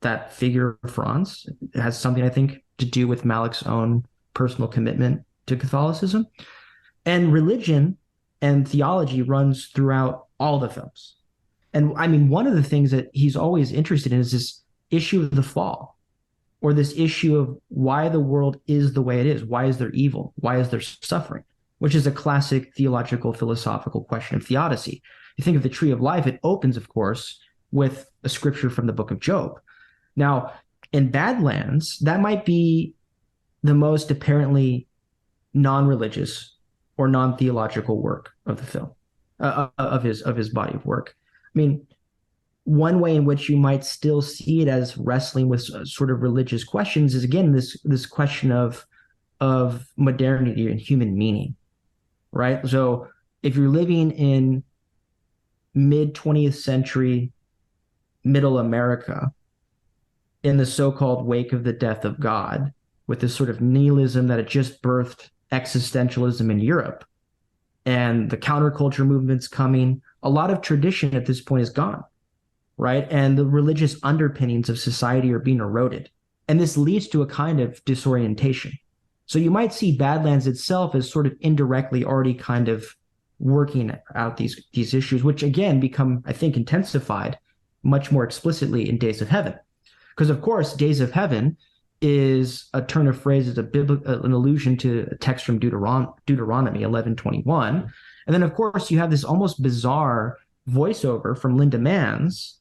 that figure of Franz. It has something, I think, to do with Malick's own personal commitment to Catholicism. And religion and theology runs throughout all the films. And I mean, one of the things that he's always interested in is this issue of the fall, or this issue of why the world is the way it is. Why is there evil? Why is there suffering? Which is a classic theological, philosophical question of theodicy. You think of the Tree of Life, it opens, of course, with a scripture from the book of Job. Now, in Badlands, that might be the most apparently non-religious or non-theological work of the film, of his body of work. I mean, one way in which you might still see it as wrestling with sort of religious questions is, again, this question of modernity and human meaning, right? So if you're living in mid 20th century middle America in the so-called wake of the death of God, with this sort of nihilism that had just birthed existentialism in Europe, and the counterculture movement's coming, a lot of tradition at this point is gone, right? And the religious underpinnings of society are being eroded. And this leads to a kind of disorientation. So you might see Badlands itself as sort of indirectly already kind of working out these issues, which again become, I think, intensified much more explicitly in Days of Heaven. Because of course, Days of Heaven is a turn of phrase, is an allusion to a text from Deuteronomy 11:21. And then of course you have this almost bizarre voiceover from Linda Manns,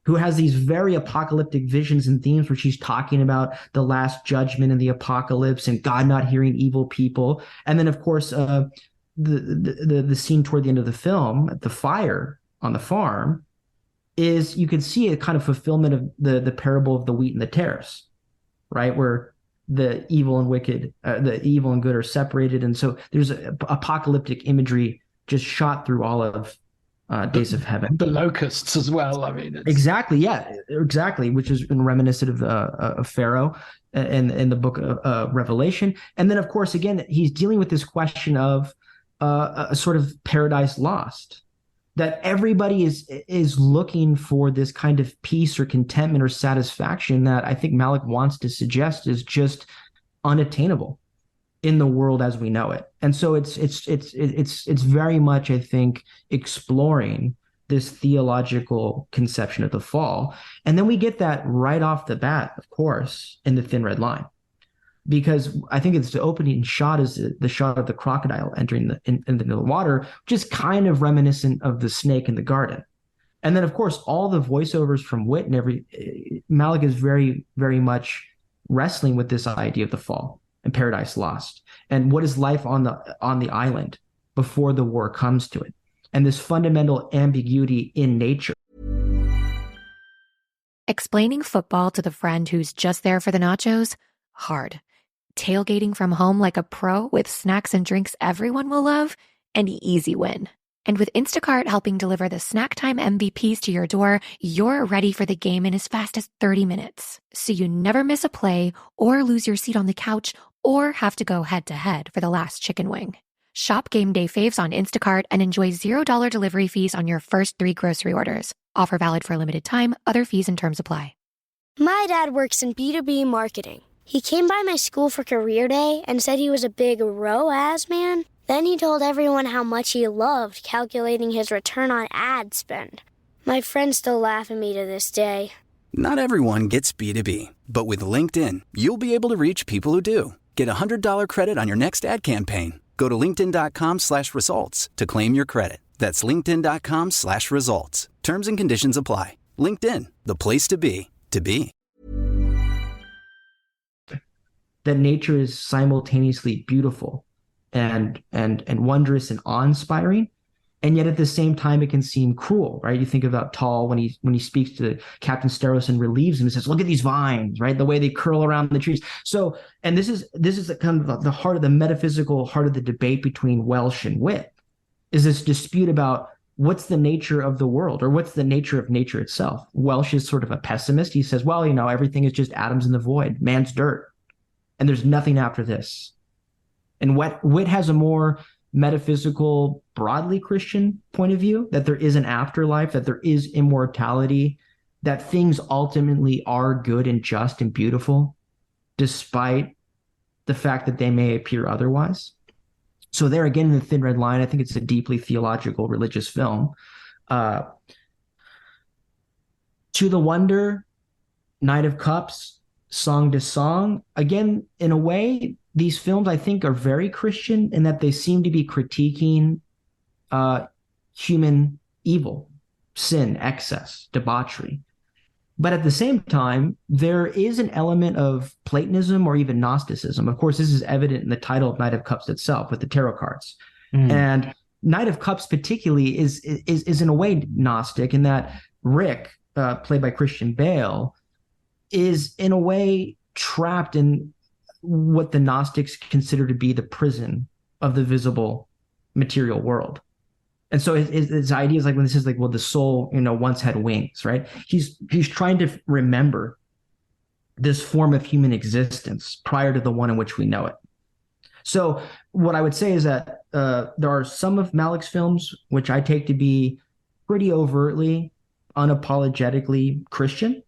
who has these very apocalyptic visions and themes where she's talking about the last judgment and the apocalypse and God not hearing evil people. And then, of course, the scene toward the end of the film, the fire on the farm, is you can see a kind of fulfillment of the parable of the wheat and the tares, right? Where the evil and wicked, the evil and good are separated. And so there's apocalyptic imagery just shot through all of Days of Heaven. The locusts as well. I mean, exactly, which is reminiscent of Pharaoh in the book of Revelation. And then, of course, again, he's dealing with this question of a sort of paradise lost, that everybody is looking for this kind of peace or contentment or satisfaction that I think Malick wants to suggest is just unattainable in the world as we know it. And so it's very much, I think, exploring this theological conception of the fall. And then we get that right off the bat, of course, in The Thin Red Line, because I think it's the opening shot is the shot of the crocodile entering into the water, which is kind of reminiscent of the snake in the garden. And then, of course, all the voiceovers from Whit and Malick is very, very much wrestling with this idea of the fall and paradise lost, and what is life on the island before the war comes to it, and this fundamental ambiguity in nature. Explaining football to the friend who's just there for the nachos? Hard. Tailgating from home like a pro with snacks and drinks everyone will love? An easy win. And with Instacart helping deliver the snack time MVPs to your door, you're ready for the game in as fast as 30 minutes. So you never miss a play or lose your seat on the couch or have to go head-to-head for the last chicken wing. Shop Game Day Faves on Instacart and enjoy $0 delivery fees on your first 3 grocery orders. Offer valid for a limited time. Other fees and terms apply. My dad works in B2B marketing. He came by my school for career day and said he was a big ROAS man. Then he told everyone how much he loved calculating his return on ad spend. My friends still laugh at me to this day. Not everyone gets B2B, but with LinkedIn, you'll be able to reach people who do. Get a $100 credit on your next ad campaign. Go to linkedin.com/results to claim your credit. That's linkedin.com/results. Terms and conditions apply. LinkedIn, the place to be, to be. That nature is simultaneously beautiful and wondrous and awe-inspiring, and yet at the same time it can seem cruel, right? You think about Tall when he speaks to Captain Steros and relieves him and says, "Look at these vines, right? The way they curl around the trees." So, and this is the kind of the heart of the metaphysical heart of the debate between Welsh and Whit, is this dispute about what's the nature of the world, or what's the nature of nature itself. Welsh is sort of a pessimist. He says, well, everything is just atoms in the void, man's dirt, and there's nothing after this. And Whit has a more metaphysical, broadly Christian point of view, that there is an afterlife, that there is immortality, that things ultimately are good and just and beautiful, despite the fact that they may appear otherwise. So there again, in The Thin Red Line, I think it's a deeply theological, religious film. To the Wonder, Knight of Cups, Song to Song, again, in a way, these films, I think, are very Christian in that they seem to be critiquing human evil, sin, excess, debauchery. But at the same time, there is an element of Platonism or even Gnosticism. Of course, this is evident in the title of Knight of Cups itself with the tarot cards. And Knight of Cups particularly is in a way Gnostic, in that Rick, played by Christian Bale, is in a way trapped in what the Gnostics consider to be the prison of the visible material world. And so his idea is like, when this is like, well, the soul, once had wings, right? He's trying to remember this form of human existence prior to the one in which we know it. So what I would say is that there are some of Malick's films which I take to be pretty overtly, unapologetically Christian,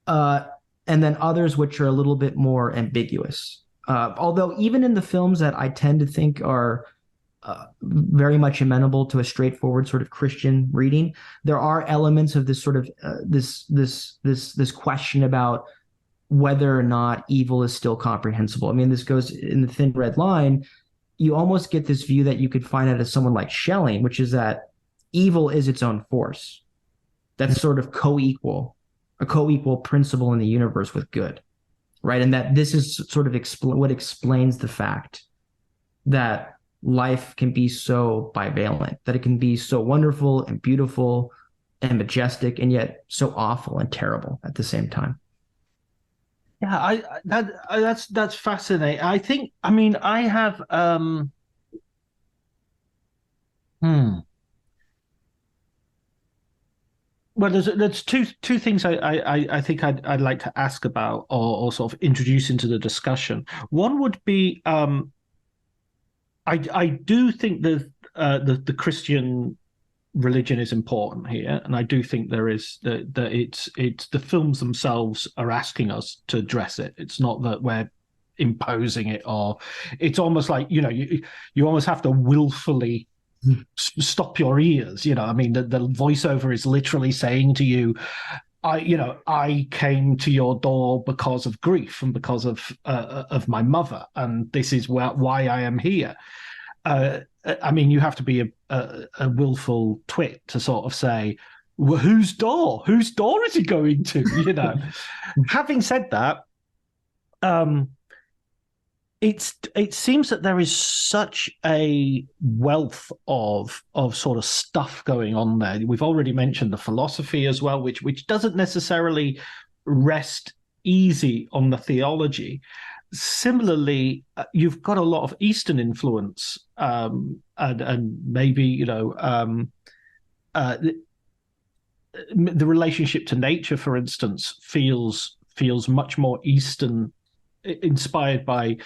and then others which are a little bit more ambiguous. Although even in the films that I tend to think are very much amenable to a straightforward sort of Christian reading, there are elements of this sort of this question about whether or not evil is still comprehensible. I mean, this goes in The Thin Red Line. You almost get this view that you could find out of someone like Schelling, which is that evil is its own force. That's sort of a co-equal principle in the universe with good, right? And that this is sort of what explains the fact that life can be so bivalent, that it can be so wonderful and beautiful and majestic, and yet so awful and terrible at the same time. Yeah, that's fascinating. I have well, there's two things I think I'd like to ask about, or sort of introduce into the discussion. One would be I do think that the Christian religion is important here, and I do think there is that it's the films themselves are asking us to address it. It's not that we're imposing it, or it's almost like you almost have to willfully stop your ears. I mean, the voiceover is literally saying to you, I came to your door because of grief and because of my mother, and this is why I am here. I mean, you have to be a willful twit to sort of say, well, whose door? Whose door is he going to? Having said that, it seems that there is such a wealth of sort of stuff going on there. We've already mentioned the philosophy as well, which doesn't necessarily rest easy on the theology. Similarly, you've got a lot of Eastern influence, and maybe the relationship to nature, for instance, feels much more Eastern, inspired by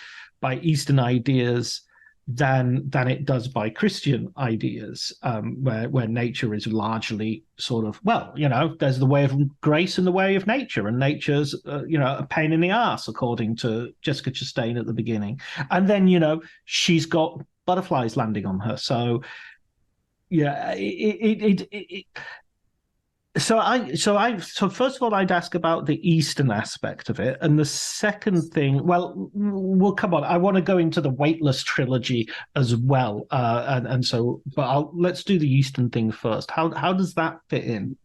Eastern ideas than it does by Christian ideas, where nature is largely sort of, there's the way of grace and the way of nature, and nature's a pain in the ass, according to Jessica Chastain at the beginning, and then she's got butterflies landing on her. So yeah, So first of all, I'd ask about the Eastern aspect of it, and the second thing, well, come on. I want to go into the Weightless trilogy as well, but let's do the Eastern thing first. How does that fit in?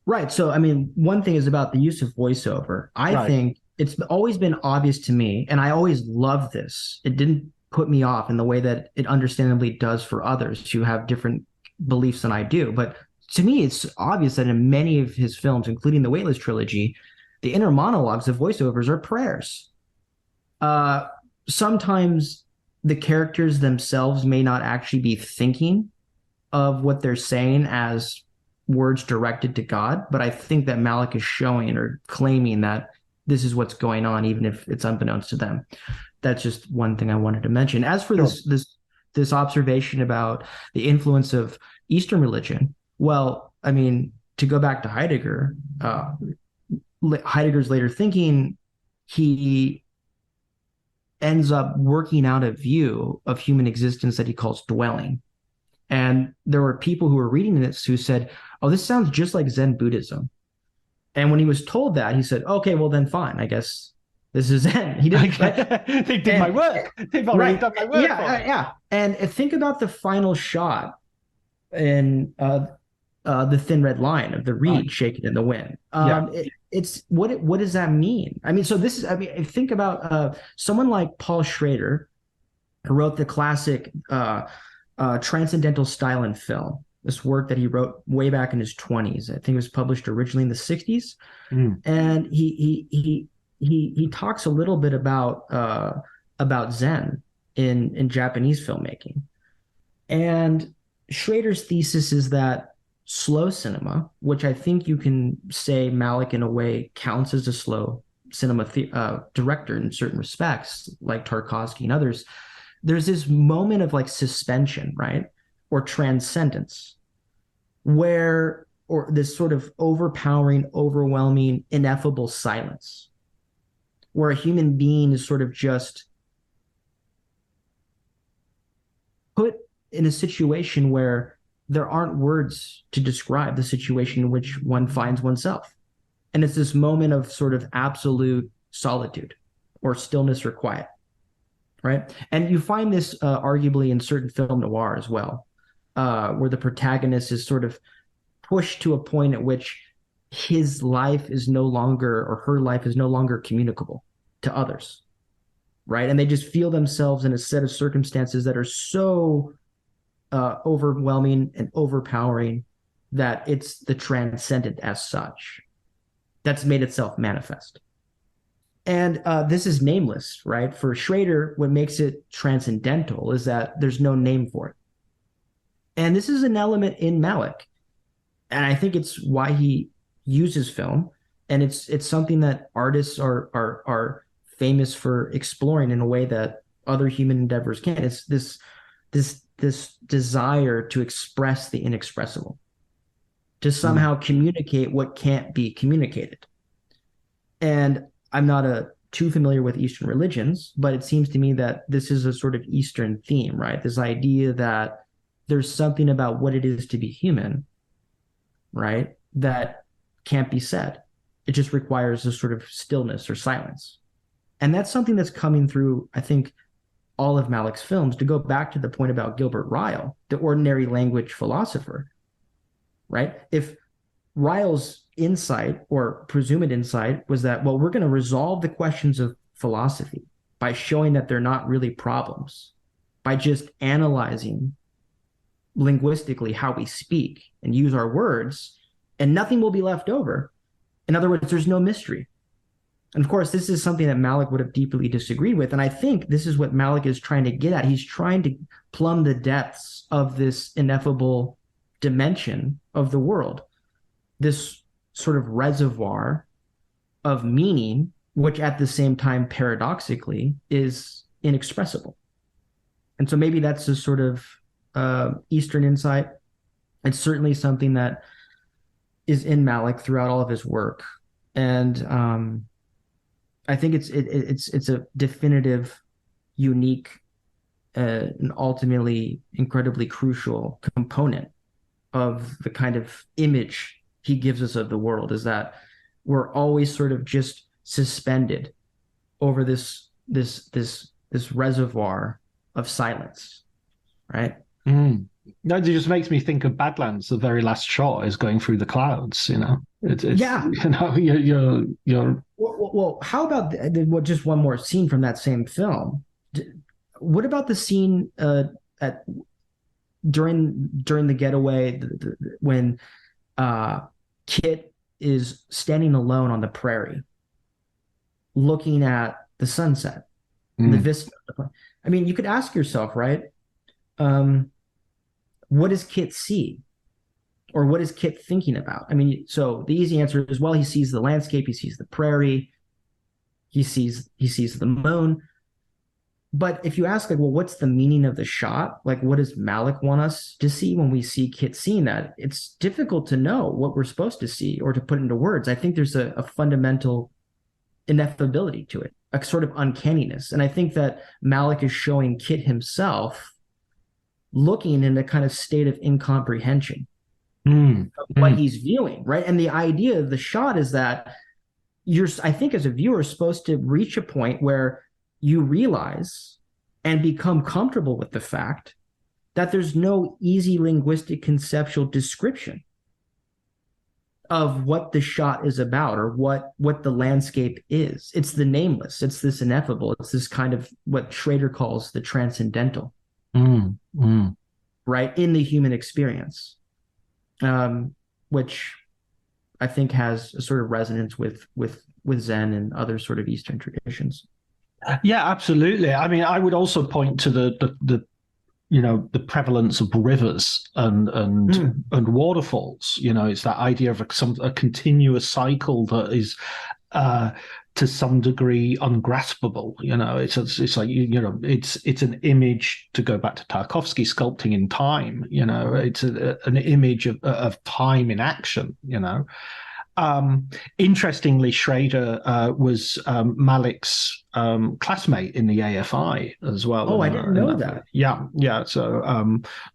Right. So, I mean, one thing is about the use of voiceover. I think it's always been obvious to me, and I always loved this. It didn't put me off in the way that it understandably does for others who have different beliefs than I do, but to me, it's obvious that in many of his films, including the Weightless trilogy, the inner monologues of voiceovers are prayers. Sometimes the characters themselves may not actually be thinking of what they're saying as words directed to God, but I think that Malick is showing or claiming that this is what's going on, even if it's unbeknownst to them. That's just one thing I wanted to mention. As for this observation about the influence of Eastern religion, well, I mean, to go back to Heidegger, Heidegger's later thinking, he ends up working out a view of human existence that he calls dwelling. And there were people who were reading this who said, oh, this sounds just like Zen Buddhism. And when he was told that, he said, okay, well then fine, I guess this is Zen. He didn't. They did my work. They've already done my work. Yeah. And think about the final shot in the thin red line of the reed shaking in the wind. What does that mean? I mean, so this is, I mean, think about someone like Paul Schrader, who wrote the classic Transcendental Style in Film, this work that he wrote way back in his 20s. I think it was published originally in the 60s. And he talks a little bit about Zen in Japanese filmmaking. And Schrader's thesis is that slow cinema, which I think you can say Malick in a way counts as a slow cinema director in certain respects, like Tarkovsky and others, there's this moment of like suspension, right? Or transcendence, or this sort of overpowering, overwhelming, ineffable silence, where a human being is sort of just put in a situation where there aren't words to describe the situation in which one finds oneself. And it's this moment of sort of absolute solitude or stillness or quiet, right? And you find this arguably in certain film noir as well, where the protagonist is sort of pushed to a point at which his life is no longer, or her life is no longer communicable to others, right? And they just feel themselves in a set of circumstances that are so overwhelming and overpowering that it's the transcendent as such that's made itself manifest. And this is nameless, right? For Schrader, what makes it transcendental is that there's no name for it. And this is an element in Malick. And I think it's why he uses film. And it's something that artists are famous for exploring in a way that other human endeavors can't. It's this desire to express the inexpressible, to somehow communicate what can't be communicated. And I'm not too familiar with Eastern religions, but it seems to me that this is a sort of Eastern theme, right? This idea that there's something about what it is to be human, right, that can't be said. It just requires a sort of stillness or silence. And that's something that's coming through, I think, all of Malick's films. To go back to the point about Gilbert Ryle, the ordinary language philosopher, right? If Ryle's insight or presumed insight was that, well, we're going to resolve the questions of philosophy by showing that they're not really problems, by just analyzing linguistically how we speak and use our words, and nothing will be left over. In other words, there's no mystery. And of course, this is something that Malick would have deeply disagreed with. And I think this is what Malick is trying to get at. He's trying to plumb the depths of this ineffable dimension of the world, this sort of reservoir of meaning, which at the same time, paradoxically, is inexpressible. And so maybe that's a sort of Eastern insight. It's certainly something that is in Malick throughout all of his work. And I think it's a definitive, unique, and ultimately incredibly crucial component of the kind of image he gives us of the world, is that we're always sort of just suspended over this reservoir of silence, right? No, it just makes me think of Badlands. The very last shot is going through the clouds. You know, it's yeah. You know, you're. Well, how about just one more scene from that same film? What about the scene during the getaway when Kit is standing alone on the prairie, looking at the sunset, the vista? I mean, you could ask yourself, right? What does Kit see? Or what is Kit thinking about? I mean, so the easy answer is, well, he sees the landscape, he sees the prairie, he sees the moon. But if you ask, like, well, what's the meaning of the shot? Like, what does Malick want us to see when we see Kit seeing that? It's difficult to know what we're supposed to see or to put into words. I think there's a fundamental ineffability to it, a sort of uncanniness. And I think that Malick is showing Kit himself looking in a kind of state of incomprehension of what he's viewing, right? And the idea of the shot is that I think as a viewer, supposed to reach a point where you realize and become comfortable with the fact that there's no easy linguistic conceptual description of what the shot is about, or what the landscape is. It's the nameless. It's this ineffable. It's this kind of what Schrader calls the transcendental, right, in the human experience, which I think has a sort of resonance with Zen and other sort of Eastern traditions. Yeah, absolutely. I mean, I would also point to the the prevalence of rivers and waterfalls. It's that idea of a continuous cycle that is to some degree ungraspable. It's like it's an image, to go back to Tarkovsky, sculpting in time. It's an image of time in action. Interestingly, Schrader was Malick's classmate in the AFI as well. Oh, I didn't know that. Yeah. So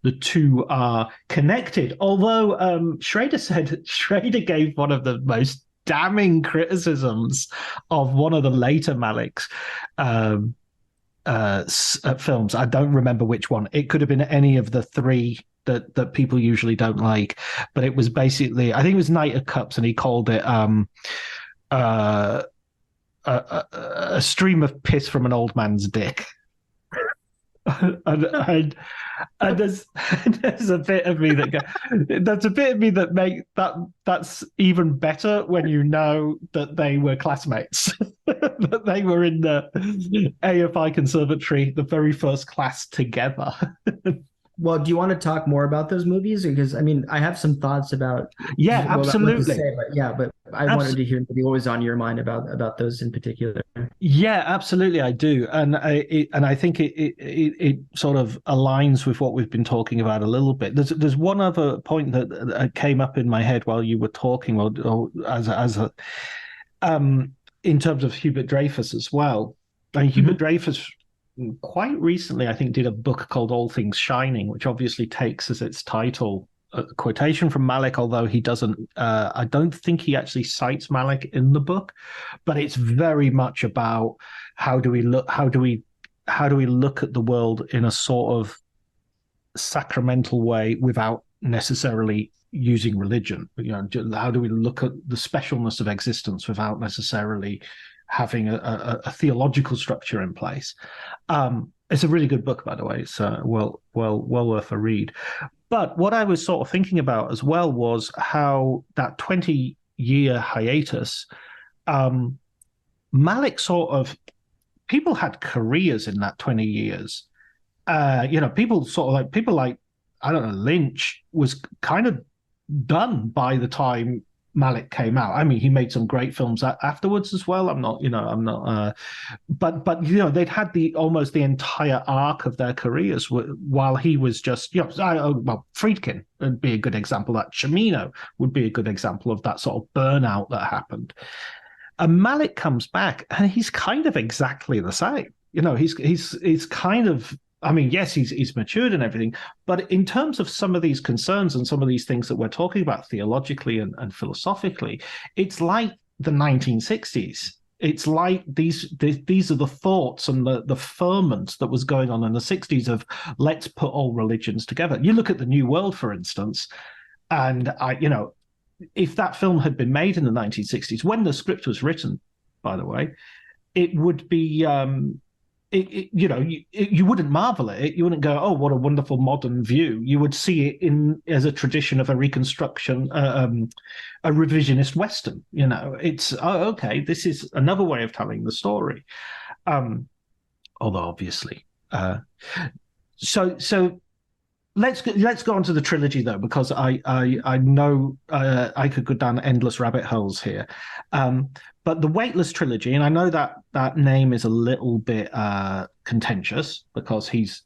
the two are connected. Although Schrader gave one of the most damning criticisms of one of the later Malick's films. I don't remember which one. It could have been any of the three that people usually don't like, but it was basically, I think it was Knight of Cups, and he called it a stream of piss from an old man's dick. and there's a bit of me that that's even better when you know that they were classmates, that they were in the AFI Conservatory, the very first class together. Well, do you want to talk more about those movies? Because I mean, I have some thoughts about. Yeah, absolutely. But I wanted to hear maybe what was on your mind about those in particular. Yeah, absolutely, I do, and I think it sort of aligns with what we've been talking about a little bit. There's one other point that came up in my head while you were talking, or in terms of Hubert Dreyfus as well. And Hubert Dreyfus quite recently, I think, did a book called All Things Shining, which obviously takes as its title a quotation from Malick, although he doesn't, I don't think he actually cites Malick in the book, but it's very much about how do we look at the world in a sort of sacramental way without necessarily using religion. How do we look at the specialness of existence without necessarily having a theological structure in place. It's a really good book, by the way. It's well worth a read. But what I was sort of thinking about as well was how that 20-year hiatus, Malick sort of, people had careers in that 20 years. People like, I don't know, Lynch was kind of done by the time Malick came out. I mean, he made some great films afterwards as well. But they'd had almost the entire arc of their careers while he was just, Friedkin would be a good example. That Cimino would be a good example of that sort of burnout that happened. And Malick comes back, and he's kind of exactly the same. He's kind of, I mean, yes, he's matured and everything, but in terms of some of these concerns and some of these things that we're talking about theologically and philosophically, it's like the 1960s. It's like these are the thoughts and the ferment that was going on in the 60s of let's put all religions together. You look at the New World, for instance, and if that film had been made in the 1960s, when the script was written, by the way, it would be. You wouldn't marvel at it. You wouldn't go, "Oh, what a wonderful modern view." You would see it as a tradition of a reconstruction, a revisionist Western. It's okay. This is another way of telling the story. Although obviously, so let's go on to the trilogy though, because I know I could go down endless rabbit holes here. But the Weightless trilogy, and I know that name is a little bit contentious because he's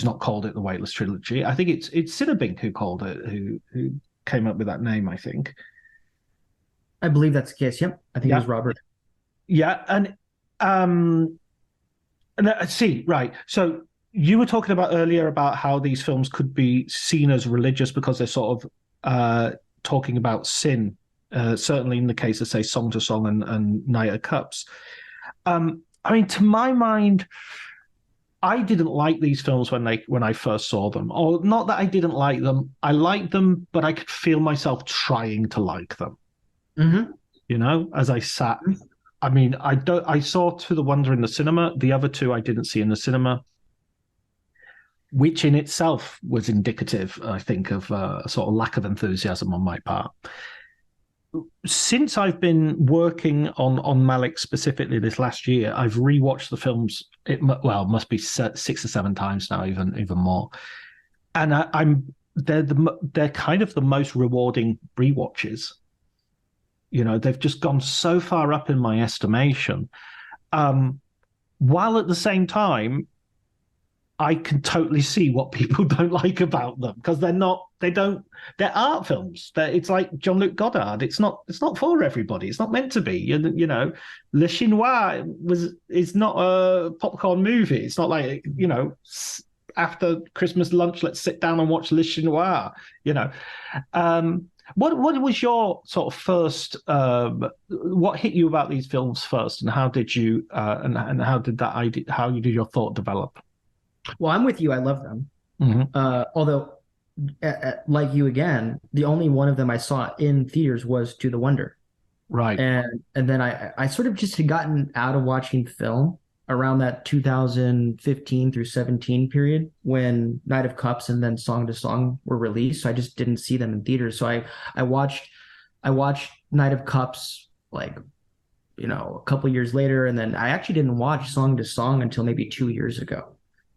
not called it the Weightless trilogy. I think it's Siddebink who called it, who came up with that name, I think. I believe that's the case. Yep, I think it was Robert. Yeah, and see, right. So you were talking about earlier about how these films could be seen as religious because they're sort of talking about sin. Certainly in the case of, say, Song to Song and Knight of Cups. I mean, to my mind, I didn't like these films when I first saw them, or not that I didn't like them. I liked them, but I could feel myself trying to like them. Mm-hmm. You know, as I sat. I mean, I saw To the Wonder in the cinema. The other two I didn't see in the cinema, which in itself was indicative, I think, of a sort of lack of enthusiasm on my part. Since I've been working on Malick specifically this last year, I've rewatched the films. Must be 6 or 7 times now, even more. And they're kind of the most rewarding rewatches. You know, they've just gone so far up in my estimation, while at the same time, I can totally see what people don't like about them, because they're art films. It's like Jean-Luc Godard. It's not for everybody. It's not meant to be. You know, Le Chinois is not a popcorn movie. It's not like, you know, after Christmas lunch, let's sit down and watch Le Chinois, you know. What was your sort of first? What hit you about these films first, and how did you and how did that idea? How did your thought develop? Well, I'm with you. I love them. Mm-hmm. Although, like you again, the only one of them I saw in theaters was To the Wonder. Right. And then I sort of just had gotten out of watching film around that 2015 through 17 period when Knight of Cups and then Song to Song were released. So I just didn't see them in theaters. So I watched Knight of Cups, like, you know, a couple years later, and then I actually didn't watch Song to Song until maybe 2 years ago.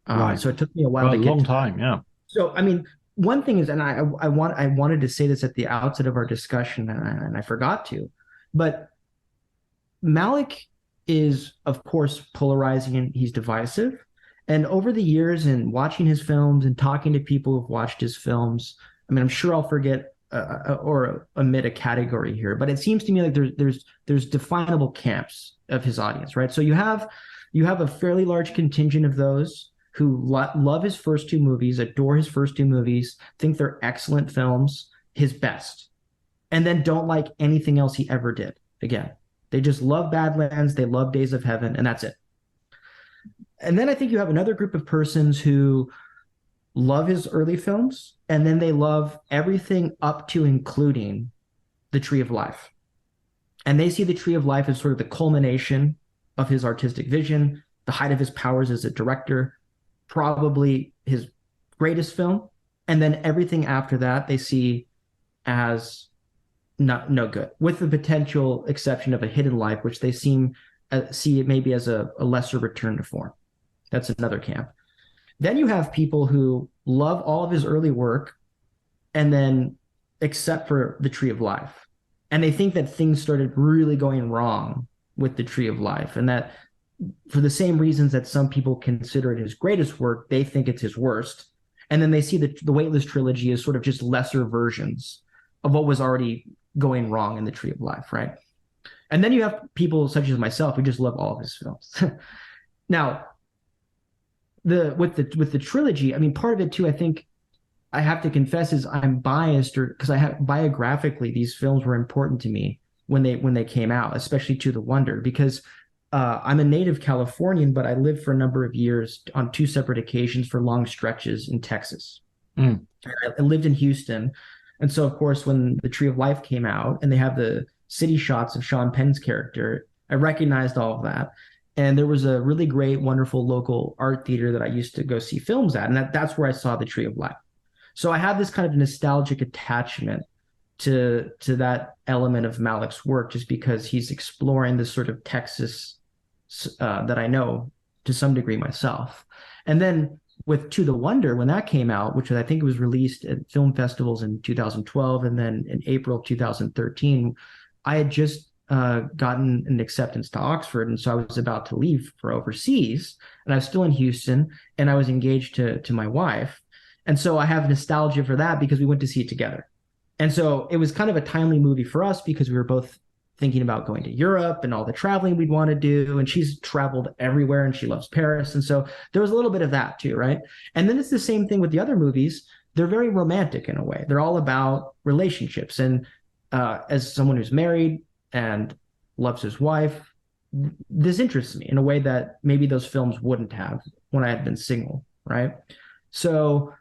Right. So it took me a while to get a long time, yeah. So I mean, one thing is, and I wanted to say this at the outset of our discussion, and I forgot to, but Malick is, of course, polarizing and he's divisive. And over the years, and watching his films and talking to people who've watched his films, I mean, I'm sure I'll forget or omit a category here, but it seems to me like there's definable camps of his audience, right? So you have a fairly large contingent of those who love his first 2 movies, adore his first 2 movies, think they're excellent films, his best, and then don't like anything else he ever did. Again, they just love Badlands, they love Days of Heaven, and that's it. And then I think you have another group of persons who love his early films, and then they love everything up to including The Tree of Life. And they see The Tree of Life as sort of the culmination of his artistic vision, the height of his powers as a director, probably his greatest film, and then everything after that they see as no good, with the potential exception of A Hidden Life, which they see it maybe as a lesser return to form. That's another camp. Then you have people who love all of his early work, and then except for The Tree of Life, and they think that things started really going wrong with The Tree of Life, and that for the same reasons that some people consider it his greatest work, they think it's his worst. And then they see the Weightless trilogy as sort of just lesser versions of what was already going wrong in The Tree of Life, right? And then you have people such as myself who just love all of his films. Now, with the trilogy, I mean, part of it too, I think I have to confess, is I'm biased, or because biographically these films were important to me when they came out, especially To the Wonder, because I'm a native Californian, but I lived for a number of years on 2 separate occasions for long stretches in Texas. I lived in Houston. And so, of course, when The Tree of Life came out and they have the city shots of Sean Penn's character, I recognized all of that. And there was a really great, wonderful local art theater that I used to go see films at. And that's where I saw The Tree of Life. So I have this kind of nostalgic attachment to that element of Malick's work, just because he's exploring this sort of Texas that I know to some degree myself. And then with To the Wonder, when that came out, which I think was released at film festivals in 2012, and then in April of 2013, I had just gotten an acceptance to Oxford. And so I was about to leave for overseas, and I was still in Houston, and I was engaged to my wife. And so I have nostalgia for that because we went to see it together. And so it was kind of a timely movie for us because we were both thinking about going to Europe and all the traveling we'd want to do. And she's traveled everywhere and she loves Paris. And so there was a little bit of that too, right? And then it's the same thing with the other movies. They're very romantic in a way. They're all about relationships. And as someone who's married and loves his wife, this interests me in a way that maybe those films wouldn't have. when I had been single, right? So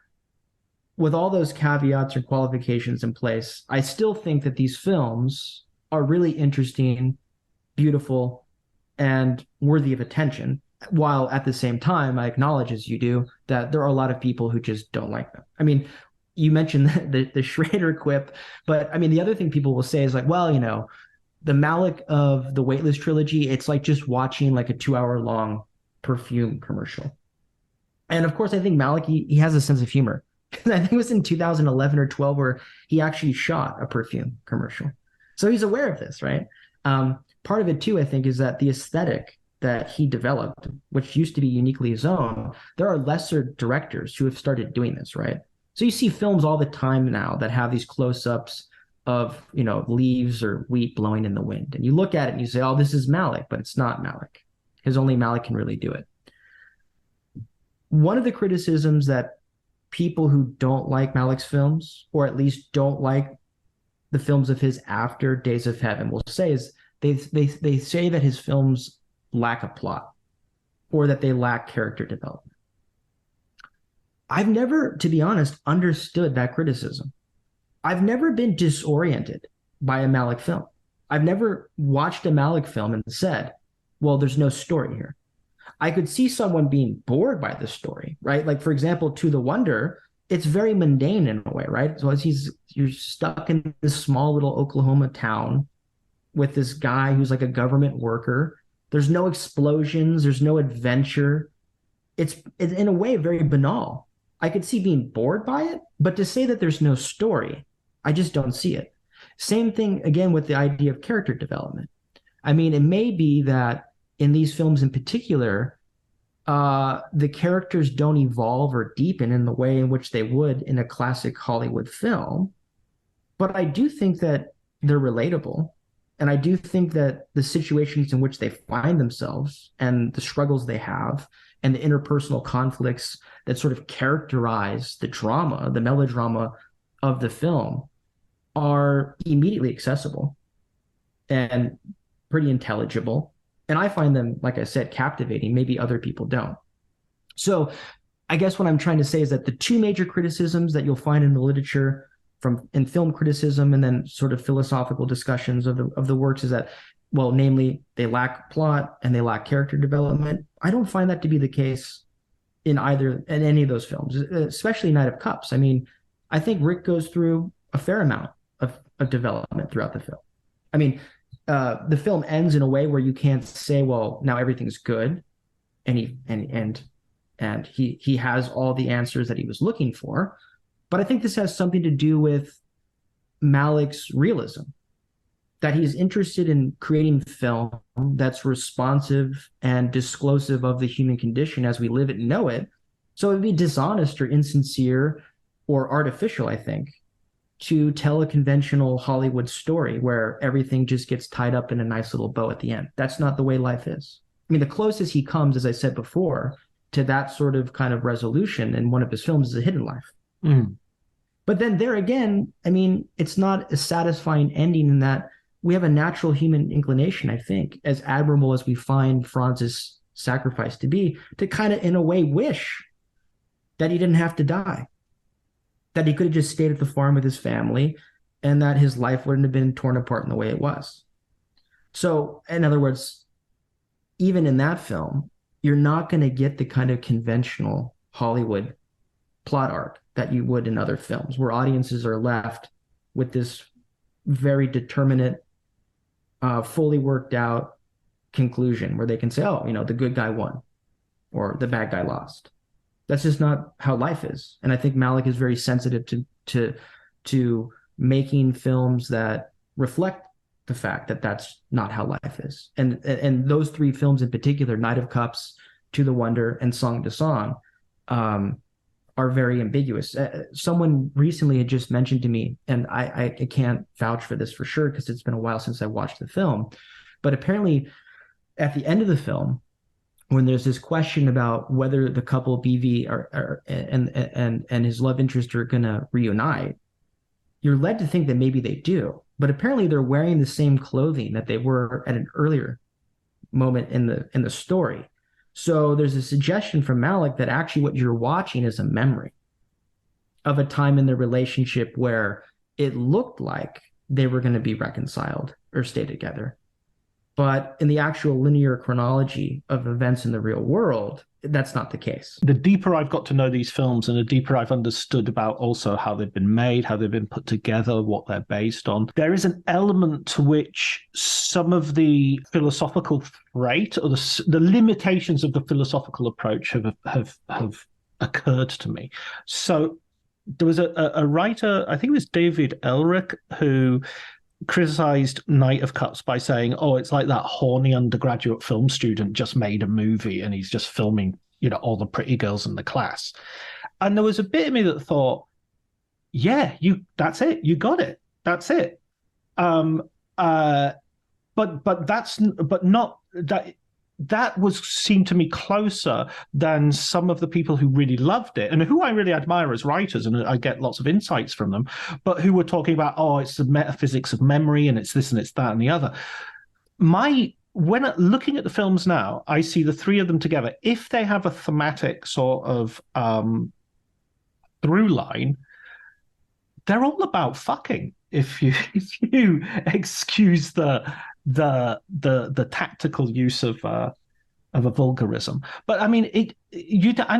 with all those caveats or qualifications in place, I still think that these films are really interesting, beautiful, and worthy of attention, while at the same time, I acknowledge, as you do, that there are a lot of people who just don't like them. I mean, you mentioned the Schrader quip, but I mean, the other thing people will say is like, well, the Malick of the Weightless trilogy, it's like just watching like a 2-hour long perfume commercial. And of course, I think Malick, he has a sense of humor. I think it was in 2011 or 12 where he actually shot a perfume commercial. So he's aware of this, right? Part of it too, I think, is that the aesthetic that he developed, which used to be uniquely his own, there are lesser directors who have started doing this, right? So you see films all the time now that have these close-ups of, leaves or wheat blowing in the wind. And you look at it and you say, oh, this is Malick, but it's not Malick, because only Malick can really do it. One of the criticisms that people who don't like Malick's films, or at least don't like the films of his after Days of Heaven, will say is they say that his films lack a plot, or that they lack character development. I've never, to be honest, understood that criticism. I've never been disoriented by a Malick film. I've never watched a Malick film and said, well, there's no story here. I could see someone being bored by the story, right? Like, for example, To the Wonder, it's very mundane in a way, right? So you're stuck in this small little Oklahoma town with this guy who's like a government worker. There's no explosions. There's no adventure. It's in a way very banal. I could see being bored by it, but to say that there's no story, I just don't see it. Same thing again with the idea of character development. I mean, it may be that in these films in particular, the characters don't evolve or deepen in the way in which they would in a classic Hollywood film. But I do think that they're relatable. And I do think that the situations in which they find themselves and the struggles they have and the interpersonal conflicts that sort of characterize the drama, the melodrama of the film, are immediately accessible and pretty intelligible. And I find them, like I said, captivating. Maybe other people don't. So I guess what I'm trying to say is that the two major criticisms that you'll find in the literature in film criticism and then sort of philosophical discussions of the works is that, well, namely, they lack plot and they lack character development. I don't find that to be the case in any of those films, especially Knight of Cups. I mean, I think Rick goes through a fair amount of development throughout the film. I mean, the film ends in a way where you can't say, well, now everything's good, and he has all the answers that he was looking for. But I think this has something to do with Malick's realism, that he's interested in creating film that's responsive and disclosive of the human condition as we live it and know it. So it would be dishonest or insincere or artificial, I think, to tell a conventional Hollywood story where everything just gets tied up in a nice little bow at the end. That's not the way life is. I mean, the closest he comes, as I said before, to that sort of kind of resolution in one of his films is A Hidden Life. Mm. But then there again, I mean, it's not a satisfying ending in that we have a natural human inclination, I think, as admirable as we find Franz's sacrifice to be, to kind of, in a way, wish that he didn't have to die, that he could have just stayed at the farm with his family and that his life wouldn't have been torn apart in the way it was. So, in other words, even in that film, you're not going to get the kind of conventional Hollywood plot arc that you would in other films, where audiences are left with this very determinate, fully worked out conclusion where they can say, oh, the good guy won or the bad guy lost. That's just not how life is. And I think Malick is very sensitive to making films that reflect the fact that that's not how life is. And those three films in particular, Knight of Cups, To the Wonder, and Song to Song, are very ambiguous. Someone recently had just mentioned to me, and I can't vouch for this for sure because it's been a while since I watched the film, but apparently at the end of the film, when there's this question about whether the couple BV and his love interest are going to reunite, you're led to think that maybe they do. But apparently they're wearing the same clothing that they were at an earlier moment in the story. So there's a suggestion from Malick that actually what you're watching is a memory of a time in their relationship where it looked like they were going to be reconciled or stay together. But in the actual linear chronology of events in the real world, that's not the case. The deeper I've got to know these films and the deeper I've understood about also how they've been made, how they've been put together, what they're based on, there is an element to which some of the philosophical trait or the limitations of the philosophical approach have occurred to me. So there was a writer, I think it was David Elric, who criticized Knight of Cups by saying, oh, it's like that horny undergraduate film student just made a movie and he's just filming, all the pretty girls in the class. And there was a bit of me that thought, yeah, that's it. You got it. That's it. But that seemed to me closer than some of the people who really loved it and who I really admire as writers, and I get lots of insights from them, but who were talking about, oh, it's the metaphysics of memory and it's this and it's that and the other. When looking at the films now, I see the three of them together. If they have a thematic sort of through line, they're all about fucking. If you excuse the tactical use of a vulgarism, but I mean, I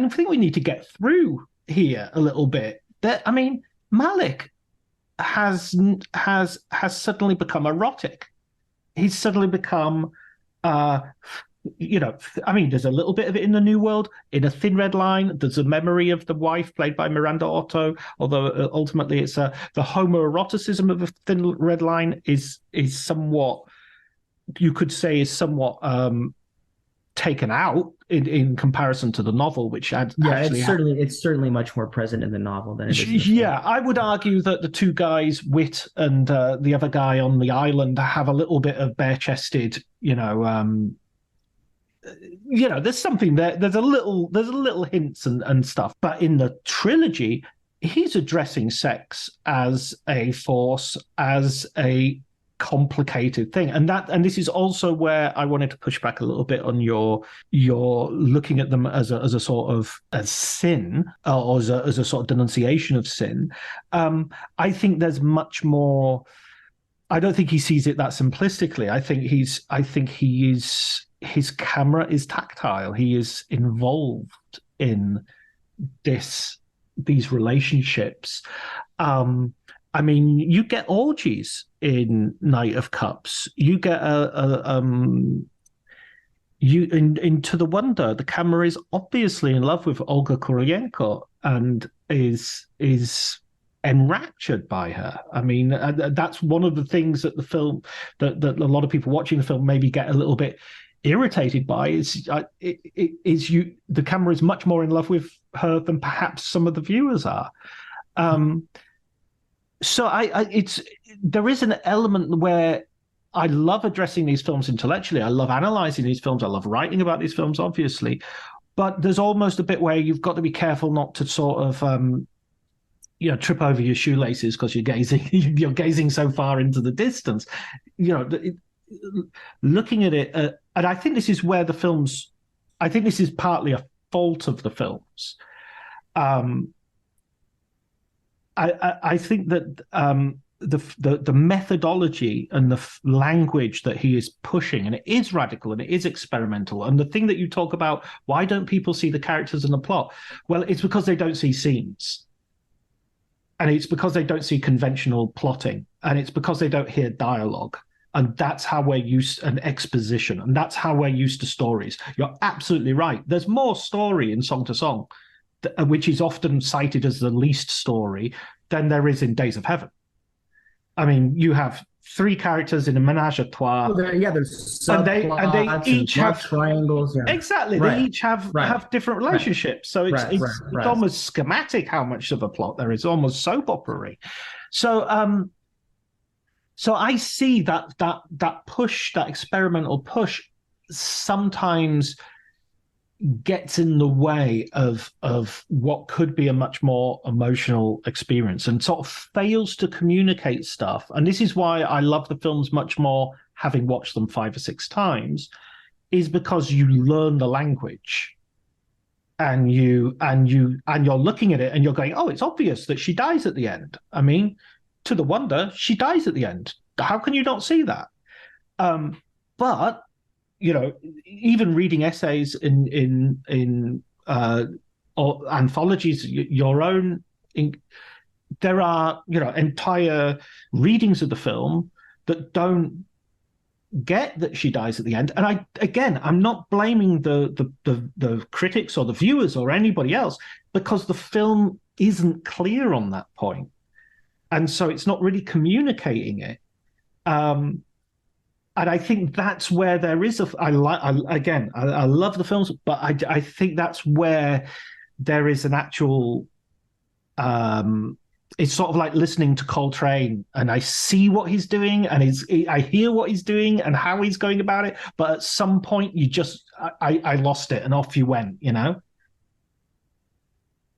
think we need to get through here a little bit. Malick has suddenly become erotic. He's suddenly become, there's a little bit of it in The New World. In A Thin Red Line, there's a memory of the wife played by Miranda Otto, although ultimately it's the homoeroticism of A Thin Red Line is somewhat, you could say, is somewhat taken out in comparison to the novel, which it's certainly much more present in the novel than it is. Yeah, I would argue that the two guys, Wit and the other guy on the island, have a little bit of bare-chested, there's something there. There's a little hints and stuff, but in the trilogy, he's addressing sex as a force, as a complicated thing, and this is also where I wanted to push back a little bit on your looking at them as a sort of as sin, or as a sort of denunciation of sin. I think there's much more. I don't think he sees it that simplistically. I think his camera is tactile. He is involved in these relationships. You get orgies in Knight of Cups. You get into The Wonder. The camera is obviously in love with Olga Kurylenko and is enraptured by her. That's one of the things that the film that a lot of people watching the film maybe get a little bit irritated by the camera is much more in love with her than perhaps some of the viewers are. So there is an element where I love addressing these films intellectually. I love analyzing these films. I love writing about these films, obviously. But there's almost a bit where you've got to be careful not to sort of, trip over your shoelaces because you're gazing so far into the distance. Looking at it, and I think this is where this is partly a fault of the films. I think that the methodology and the language that he is pushing, and it is radical and it is experimental. And the thing that you talk about, why don't people see the characters and the plot? Well, it's because they don't see scenes. And it's because they don't see conventional plotting. And it's because they don't hear dialogue. And that's how we're used to an exposition. And that's how we're used to stories. You're absolutely right. There's more story in Song to Song, which is often cited as the least story, than there is in Days of Heaven. You have three characters in a menage a trois. There's subplots and they each have triangles. Yeah. Exactly, right. They each have different relationships. Right. So it's almost schematic how much of a plot there is, almost soap opera-y. So I see that push, that experimental push, sometimes gets in the way of what could be a much more emotional experience and sort of fails to communicate stuff. And this is why I love the films much more, having watched them 5 or 6 times, is because you learn the language, and you're looking at it and you're going, oh, it's obvious that she dies at the end. I mean, to the wonder, she dies at the end. How can you not see that? But even reading essays in or anthologies, your own, there are entire readings of the film that don't get that she dies at the end. And I'm not blaming the critics or the viewers or anybody else, because the film isn't clear on that point, and so it's not really communicating it. And I think that's where there is I love the films, but I think that's where there is an actual it's sort of like listening to Coltrane, and I see what he's doing, and I hear what he's doing and how he's going about it, but at some point I lost it and off you went,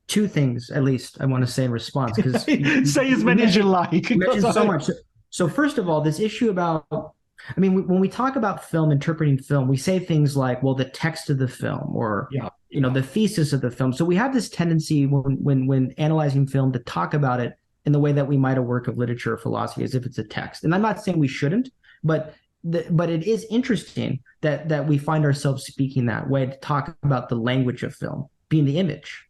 Two things, at least, I want to say in response, because say as many as you like. You mentioned so much. So first of all, this issue about, I mean, when we talk about film, interpreting film, we say things like, well, the text of the film, or the thesis of the film. So we have this tendency when analyzing film to talk about it in the way that we might a work of literature or philosophy, as if it's a text. And I'm not saying we shouldn't, but it is interesting that we find ourselves speaking that way to talk about the language of film being the image,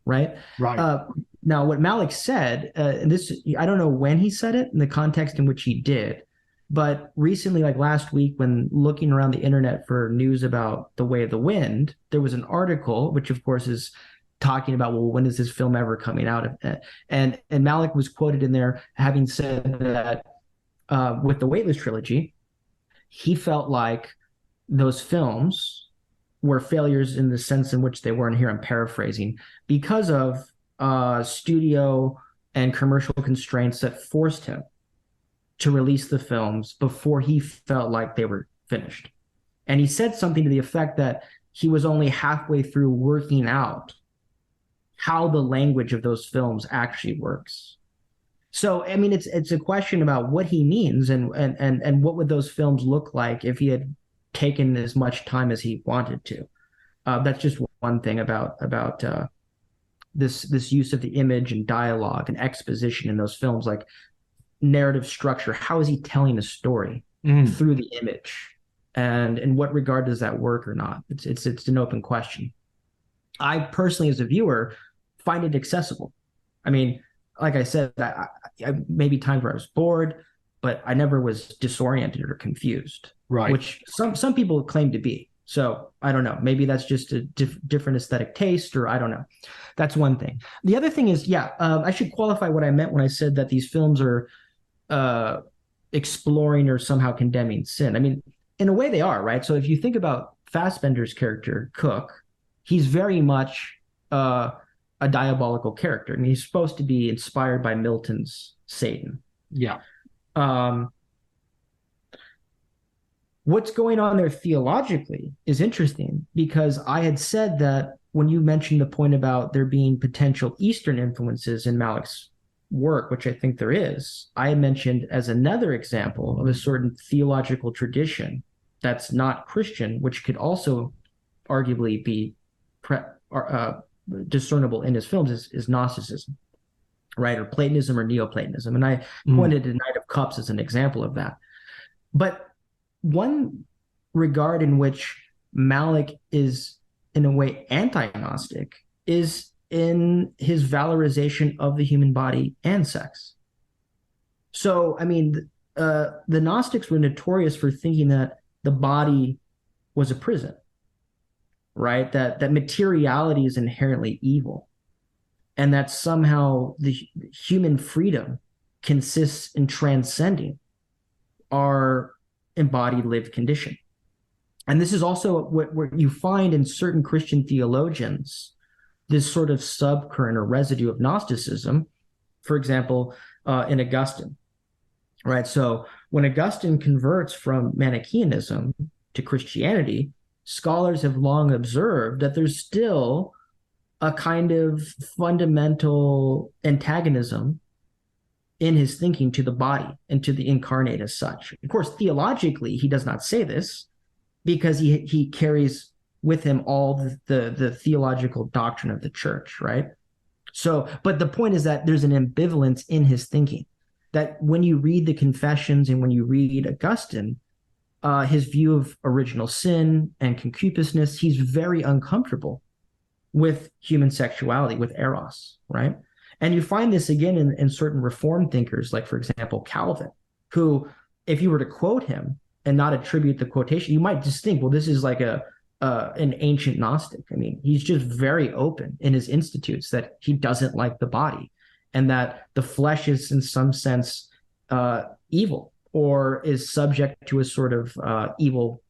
right? Right. Now, what Malick said, and this, I don't know when he said it in the context in which he did, but recently, like last week, when looking around the internet for news about The Way of the Wind, there was an article, which of course is talking about, well, when is this film ever coming out? And Malick was quoted in there having said that with the Weightless trilogy, he felt like those films were failures in the sense in which they were, and here I'm paraphrasing, because of studio and commercial constraints that forced him to release the films before he felt like they were finished. And he said something to the effect that he was only halfway through working out how the language of those films actually works. So, I mean, it's a question about what he means and what would those films look like if he had taken as much time as he wanted to. That's just one thing about this use of the image and dialogue and exposition in those films, like narrative structure. How is he telling a story through the image, and in what regard does that work or not? It's an open question. I personally, as a viewer, find it accessible. I mean, like I said, I maybe times where I was bored, but I never was disoriented or confused, right? Which some people claim to be. So I don't know. Maybe that's just a different aesthetic taste, or I don't know. That's one thing. The other thing is, I should qualify what I meant when I said that these films are exploring or somehow condemning sin. I mean, in a way they are, right? So if you think about Fassbender's character, Cook, he's very much a diabolical character. I mean, he's supposed to be inspired by Milton's Satan. Yeah. What's going on there theologically is interesting, because I had said that when you mentioned the point about there being potential Eastern influences in Malick's work, which I think there is, I mentioned as another example of a certain theological tradition that's not Christian, which could also arguably be discernible in his films, is Gnosticism, right? Or Platonism or Neoplatonism. And I pointed to Knight of Cups as an example of that. But one regard in which Malick is, in a way, anti-Gnostic is in his valorization of the human body and sex. So, I mean, the Gnostics were notorious for thinking that the body was a prison, right? That materiality is inherently evil, and that somehow the human freedom consists in transcending our embodied lived condition. And this is also what you find in certain Christian theologians, this sort of subcurrent or residue of Gnosticism, for example, in Augustine, right? So when Augustine converts from Manichaeanism to Christianity, scholars have long observed that there's still a kind of fundamental antagonism in his thinking to the body and to the incarnate as such. Of course, theologically, he does not say this, because he carries with him all the theological doctrine of the church, right? So, but the point is that there's an ambivalence in his thinking, that when you read the Confessions and when you read Augustine, his view of original sin and concupiscence, he's very uncomfortable with human sexuality, with eros, right? And you find this again in certain Reformed thinkers, like, for example, Calvin, who, if you were to quote him and not attribute the quotation, you might just think, well, this is like an ancient Gnostic. I mean, he's just very open in his Institutes that he doesn't like the body and that the flesh is in some sense evil, or is subject to a sort of evil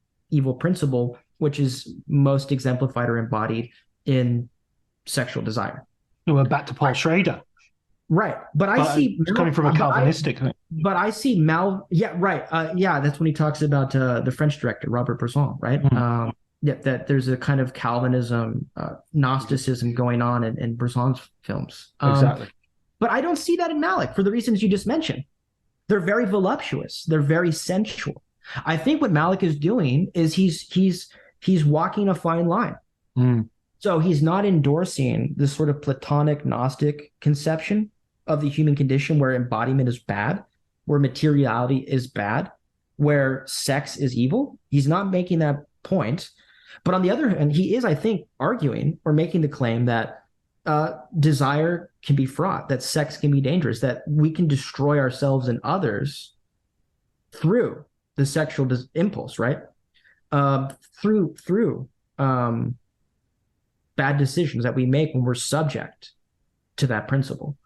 principle, which is most exemplified or embodied in sexual desire. We're back to Paul Schrader. Right. But I see coming from a Calvinistic. But I see that's when he talks about the French director, Robert Bresson, right? Mm-hmm. That there's a kind of Calvinism, Gnosticism going on in Bresson's films. Exactly. But I don't see that in Malick for the reasons you just mentioned. They're very voluptuous. They're very sensual. I think what Malick is doing is he's walking a fine line. Mm. So he's not endorsing this sort of Platonic Gnostic conception of the human condition where embodiment is bad, where materiality is bad, where sex is evil. He's not making that point. But on the other hand, he is, I think, arguing or making the claim that desire can be fraught, that sex can be dangerous, that we can destroy ourselves and others through the sexual impulse, right? Through bad decisions that we make when we're subject to that principle.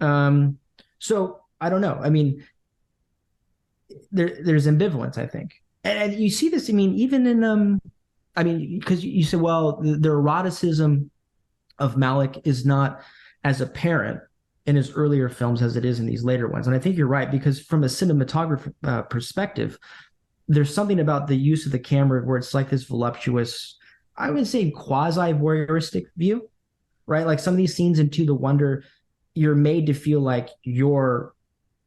So I don't know. I mean, there's ambivalence, I think. And you see this, I mean, even in, because you said, well, the eroticism of Malick is not as apparent in his earlier films as it is in these later ones. And I think you're right, because from a cinematography perspective, there's something about the use of the camera where it's like this voluptuous, I would say quasi-voyeuristic view, right? Like some of these scenes in To the Wonder, you're made to feel like you're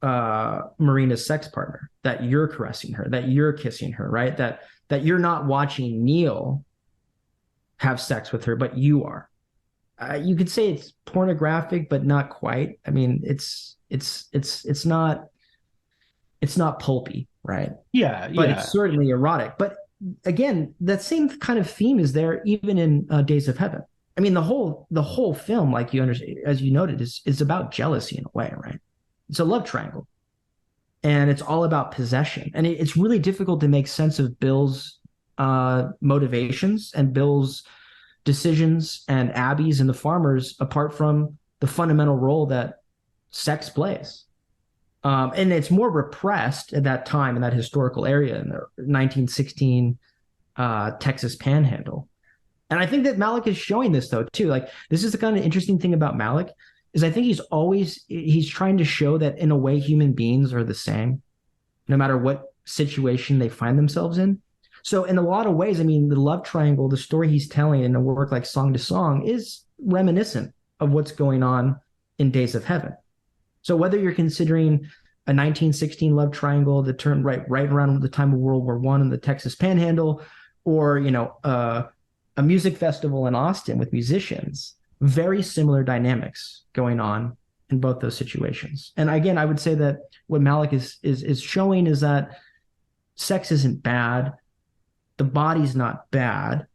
Marina's sex partner, that you're caressing her, that you're kissing her, right? That you're not watching Neil have sex with her, but you are. You could say it's pornographic, but not quite. I mean, it's not pulpy, right? Yeah. But it's certainly erotic. But again, that same kind of theme is there even in Days of Heaven. I mean, the whole film, like you understand, as you noted, is about jealousy in a way, right? It's a love triangle, and it's all about possession. And it's really difficult to make sense of Bill's motivations and Bill's decisions and Abby's and the farmers apart from the fundamental role that sex plays. And it's more repressed at that time in that historical area in the 1916 Texas Panhandle. And I think that Malick is showing this, though, too. Like, this is the kind of interesting thing about Malick is I think he's trying to show that in a way human beings are the same, no matter what situation they find themselves in. So in a lot of ways, I mean, the love triangle, the story he's telling in a work like Song to Song is reminiscent of what's going on in Days of Heaven. So whether you're considering a 1916 love triangle that turned right around the time of World War I in the Texas Panhandle, or, a music festival in Austin with musicians, very similar dynamics going on in both those situations. And again, I would say that what Malick is showing is that sex isn't bad. The body's not bad,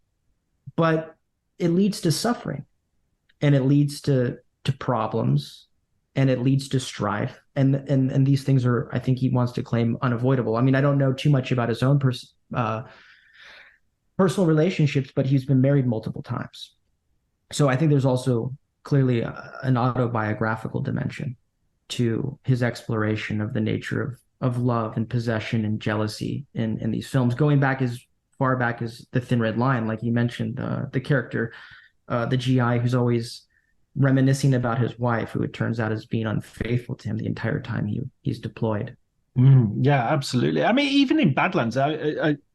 but it leads to suffering, and it leads to problems, and it leads to strife. And these things are, I think he wants to claim, unavoidable. I mean, I don't know too much about his own personal relationships, but he's been married multiple times. So I think there's also clearly an autobiographical dimension to his exploration of the nature of love and possession and jealousy in these films, going back as far back as The Thin Red Line, like you mentioned, the character, the GI who's always reminiscing about his wife, who it turns out is being unfaithful to him the entire time he's deployed. Yeah, absolutely. I mean, even in Badlands,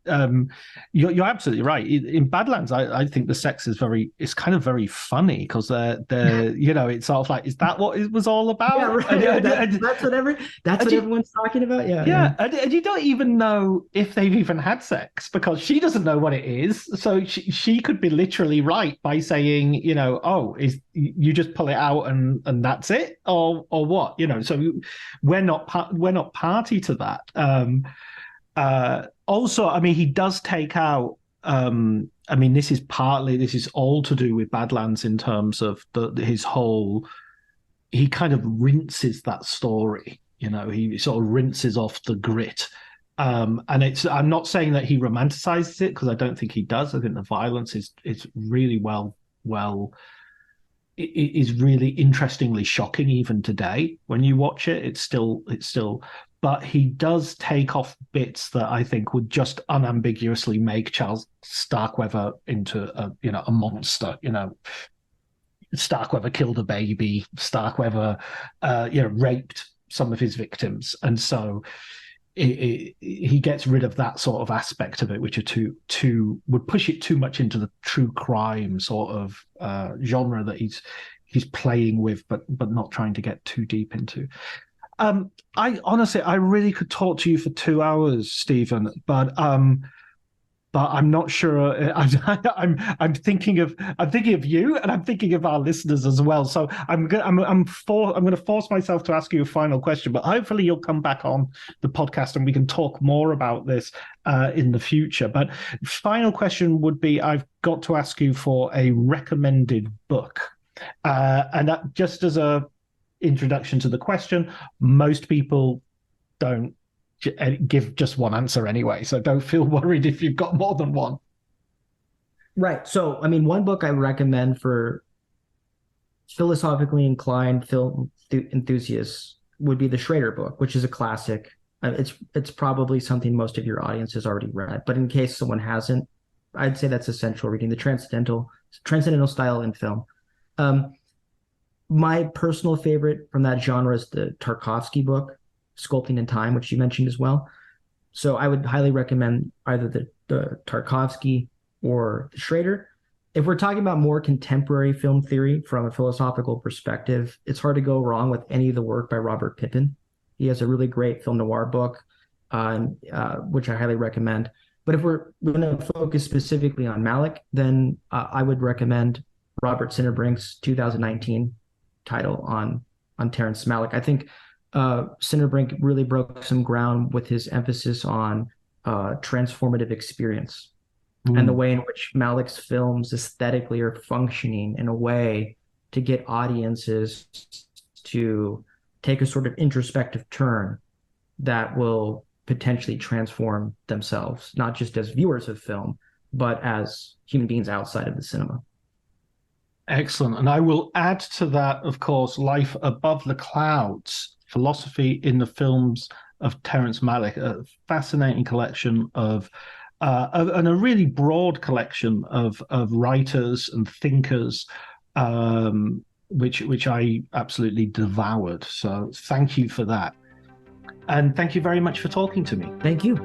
you're absolutely right. In Badlands, I think the sex is it's kind of very funny because they're it's sort of like, is that what it was all about? Yeah, right. That's what everyone's talking about. Yeah. And you don't even know if they've even had sex because she doesn't know what it is. So she could be literally right by saying, is you just pull it out and that's it, or what? So we're not party to that. Also, I mean, he does take out. This is all to do with Badlands in terms of his whole. He kind of rinses that story. He sort of rinses off the grit. And I'm not saying that he romanticizes it because I don't think he does. I think the violence is really it is really interestingly shocking even today when you watch it. It's still. But he does take off bits that I think would just unambiguously make Charles Starkweather into a monster. Starkweather killed a baby. Starkweather, raped some of his victims, and so he gets rid of that sort of aspect of it, which are would push it too much into the true crime sort of genre that he's playing with, but not trying to get too deep into. I really could talk to you for 2 hours, Stephen, but I'm not sure. I'm thinking of you, and I'm thinking of our listeners as well. So I'm going to force myself to ask you a final question, but hopefully you'll come back on the podcast and we can talk more about this in the future. But final question would be: I've got to ask you for a recommended book, and that just as a introduction to the question, most people don't give just one answer anyway, so don't feel worried if you've got more than one. Right. So, one book I recommend for philosophically inclined film enthusiasts would be the Schrader book, which is a classic. It's probably something most of your audience has already read, but in case someone hasn't, I'd say that's essential reading. The transcendental style in film. My personal favorite from that genre is the Tarkovsky book, Sculpting in Time, which you mentioned as well. So I would highly recommend either the Tarkovsky or the Schrader. If we're talking about more contemporary film theory from a philosophical perspective, it's hard to go wrong with any of the work by Robert Pippin. He has a really great film noir book, which I highly recommend. But if we're going to focus specifically on Malick, then I would recommend Robert Sinnerbrink's 2019 title on Terrence Malick. I think Sinnerbrink really broke some ground with his emphasis on transformative experience and the way in which Malick's films aesthetically are functioning in a way to get audiences to take a sort of introspective turn that will potentially transform themselves, not just as viewers of film, but as human beings outside of the cinema. Excellent. And I will add to that, of course, Life Above the Clouds, Philosophy in the Films of Terrence Malick, a fascinating collection and a really broad collection of writers and thinkers, which I absolutely devoured. So thank you for that. And thank you very much for talking to me. Thank you.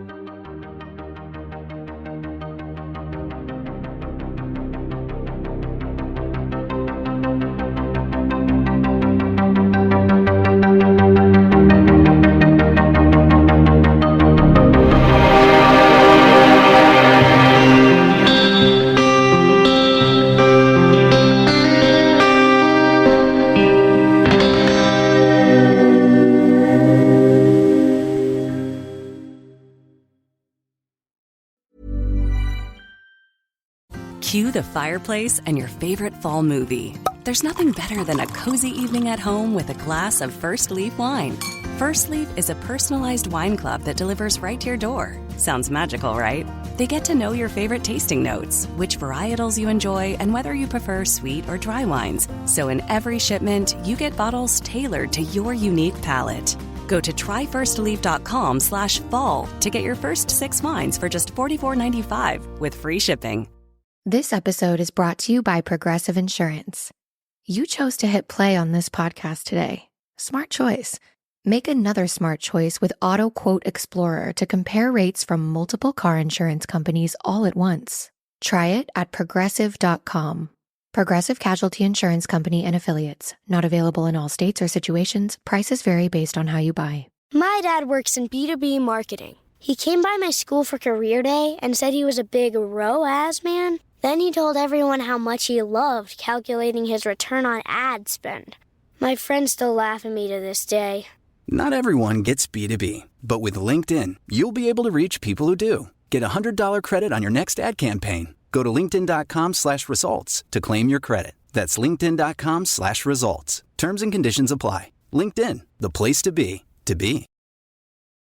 Cue the fireplace and your favorite fall movie. There's nothing better than a cozy evening at home with a glass of First Leaf wine. First Leaf is a personalized wine club that delivers right to your door. Sounds magical, right? They get to know your favorite tasting notes, which varietals you enjoy, and whether you prefer sweet or dry wines. So in every shipment, you get bottles tailored to your unique palate. Go to tryfirstleaf.com/fall to get your first 6 wines for just $44.95 with free shipping. This episode is brought to you by Progressive Insurance. You chose to hit play on this podcast today. Smart choice. Make another smart choice with Auto Quote Explorer to compare rates from multiple car insurance companies all at once. Try it at progressive.com. Progressive Casualty Insurance Company and Affiliates. Not available in all states or situations. Prices vary based on how you buy. My dad works in B2B marketing. He came by my school for career day and said he was a big ROAS man. Then he told everyone how much he loved calculating his return on ad spend. My friends still laugh at me to this day. Not everyone gets B2B, but with LinkedIn, you'll be able to reach people who do. Get a $100 credit on your next ad campaign. Go to linkedin.com/results to claim your credit. That's linkedin.com/results. Terms and conditions apply. LinkedIn, the place to be, to be.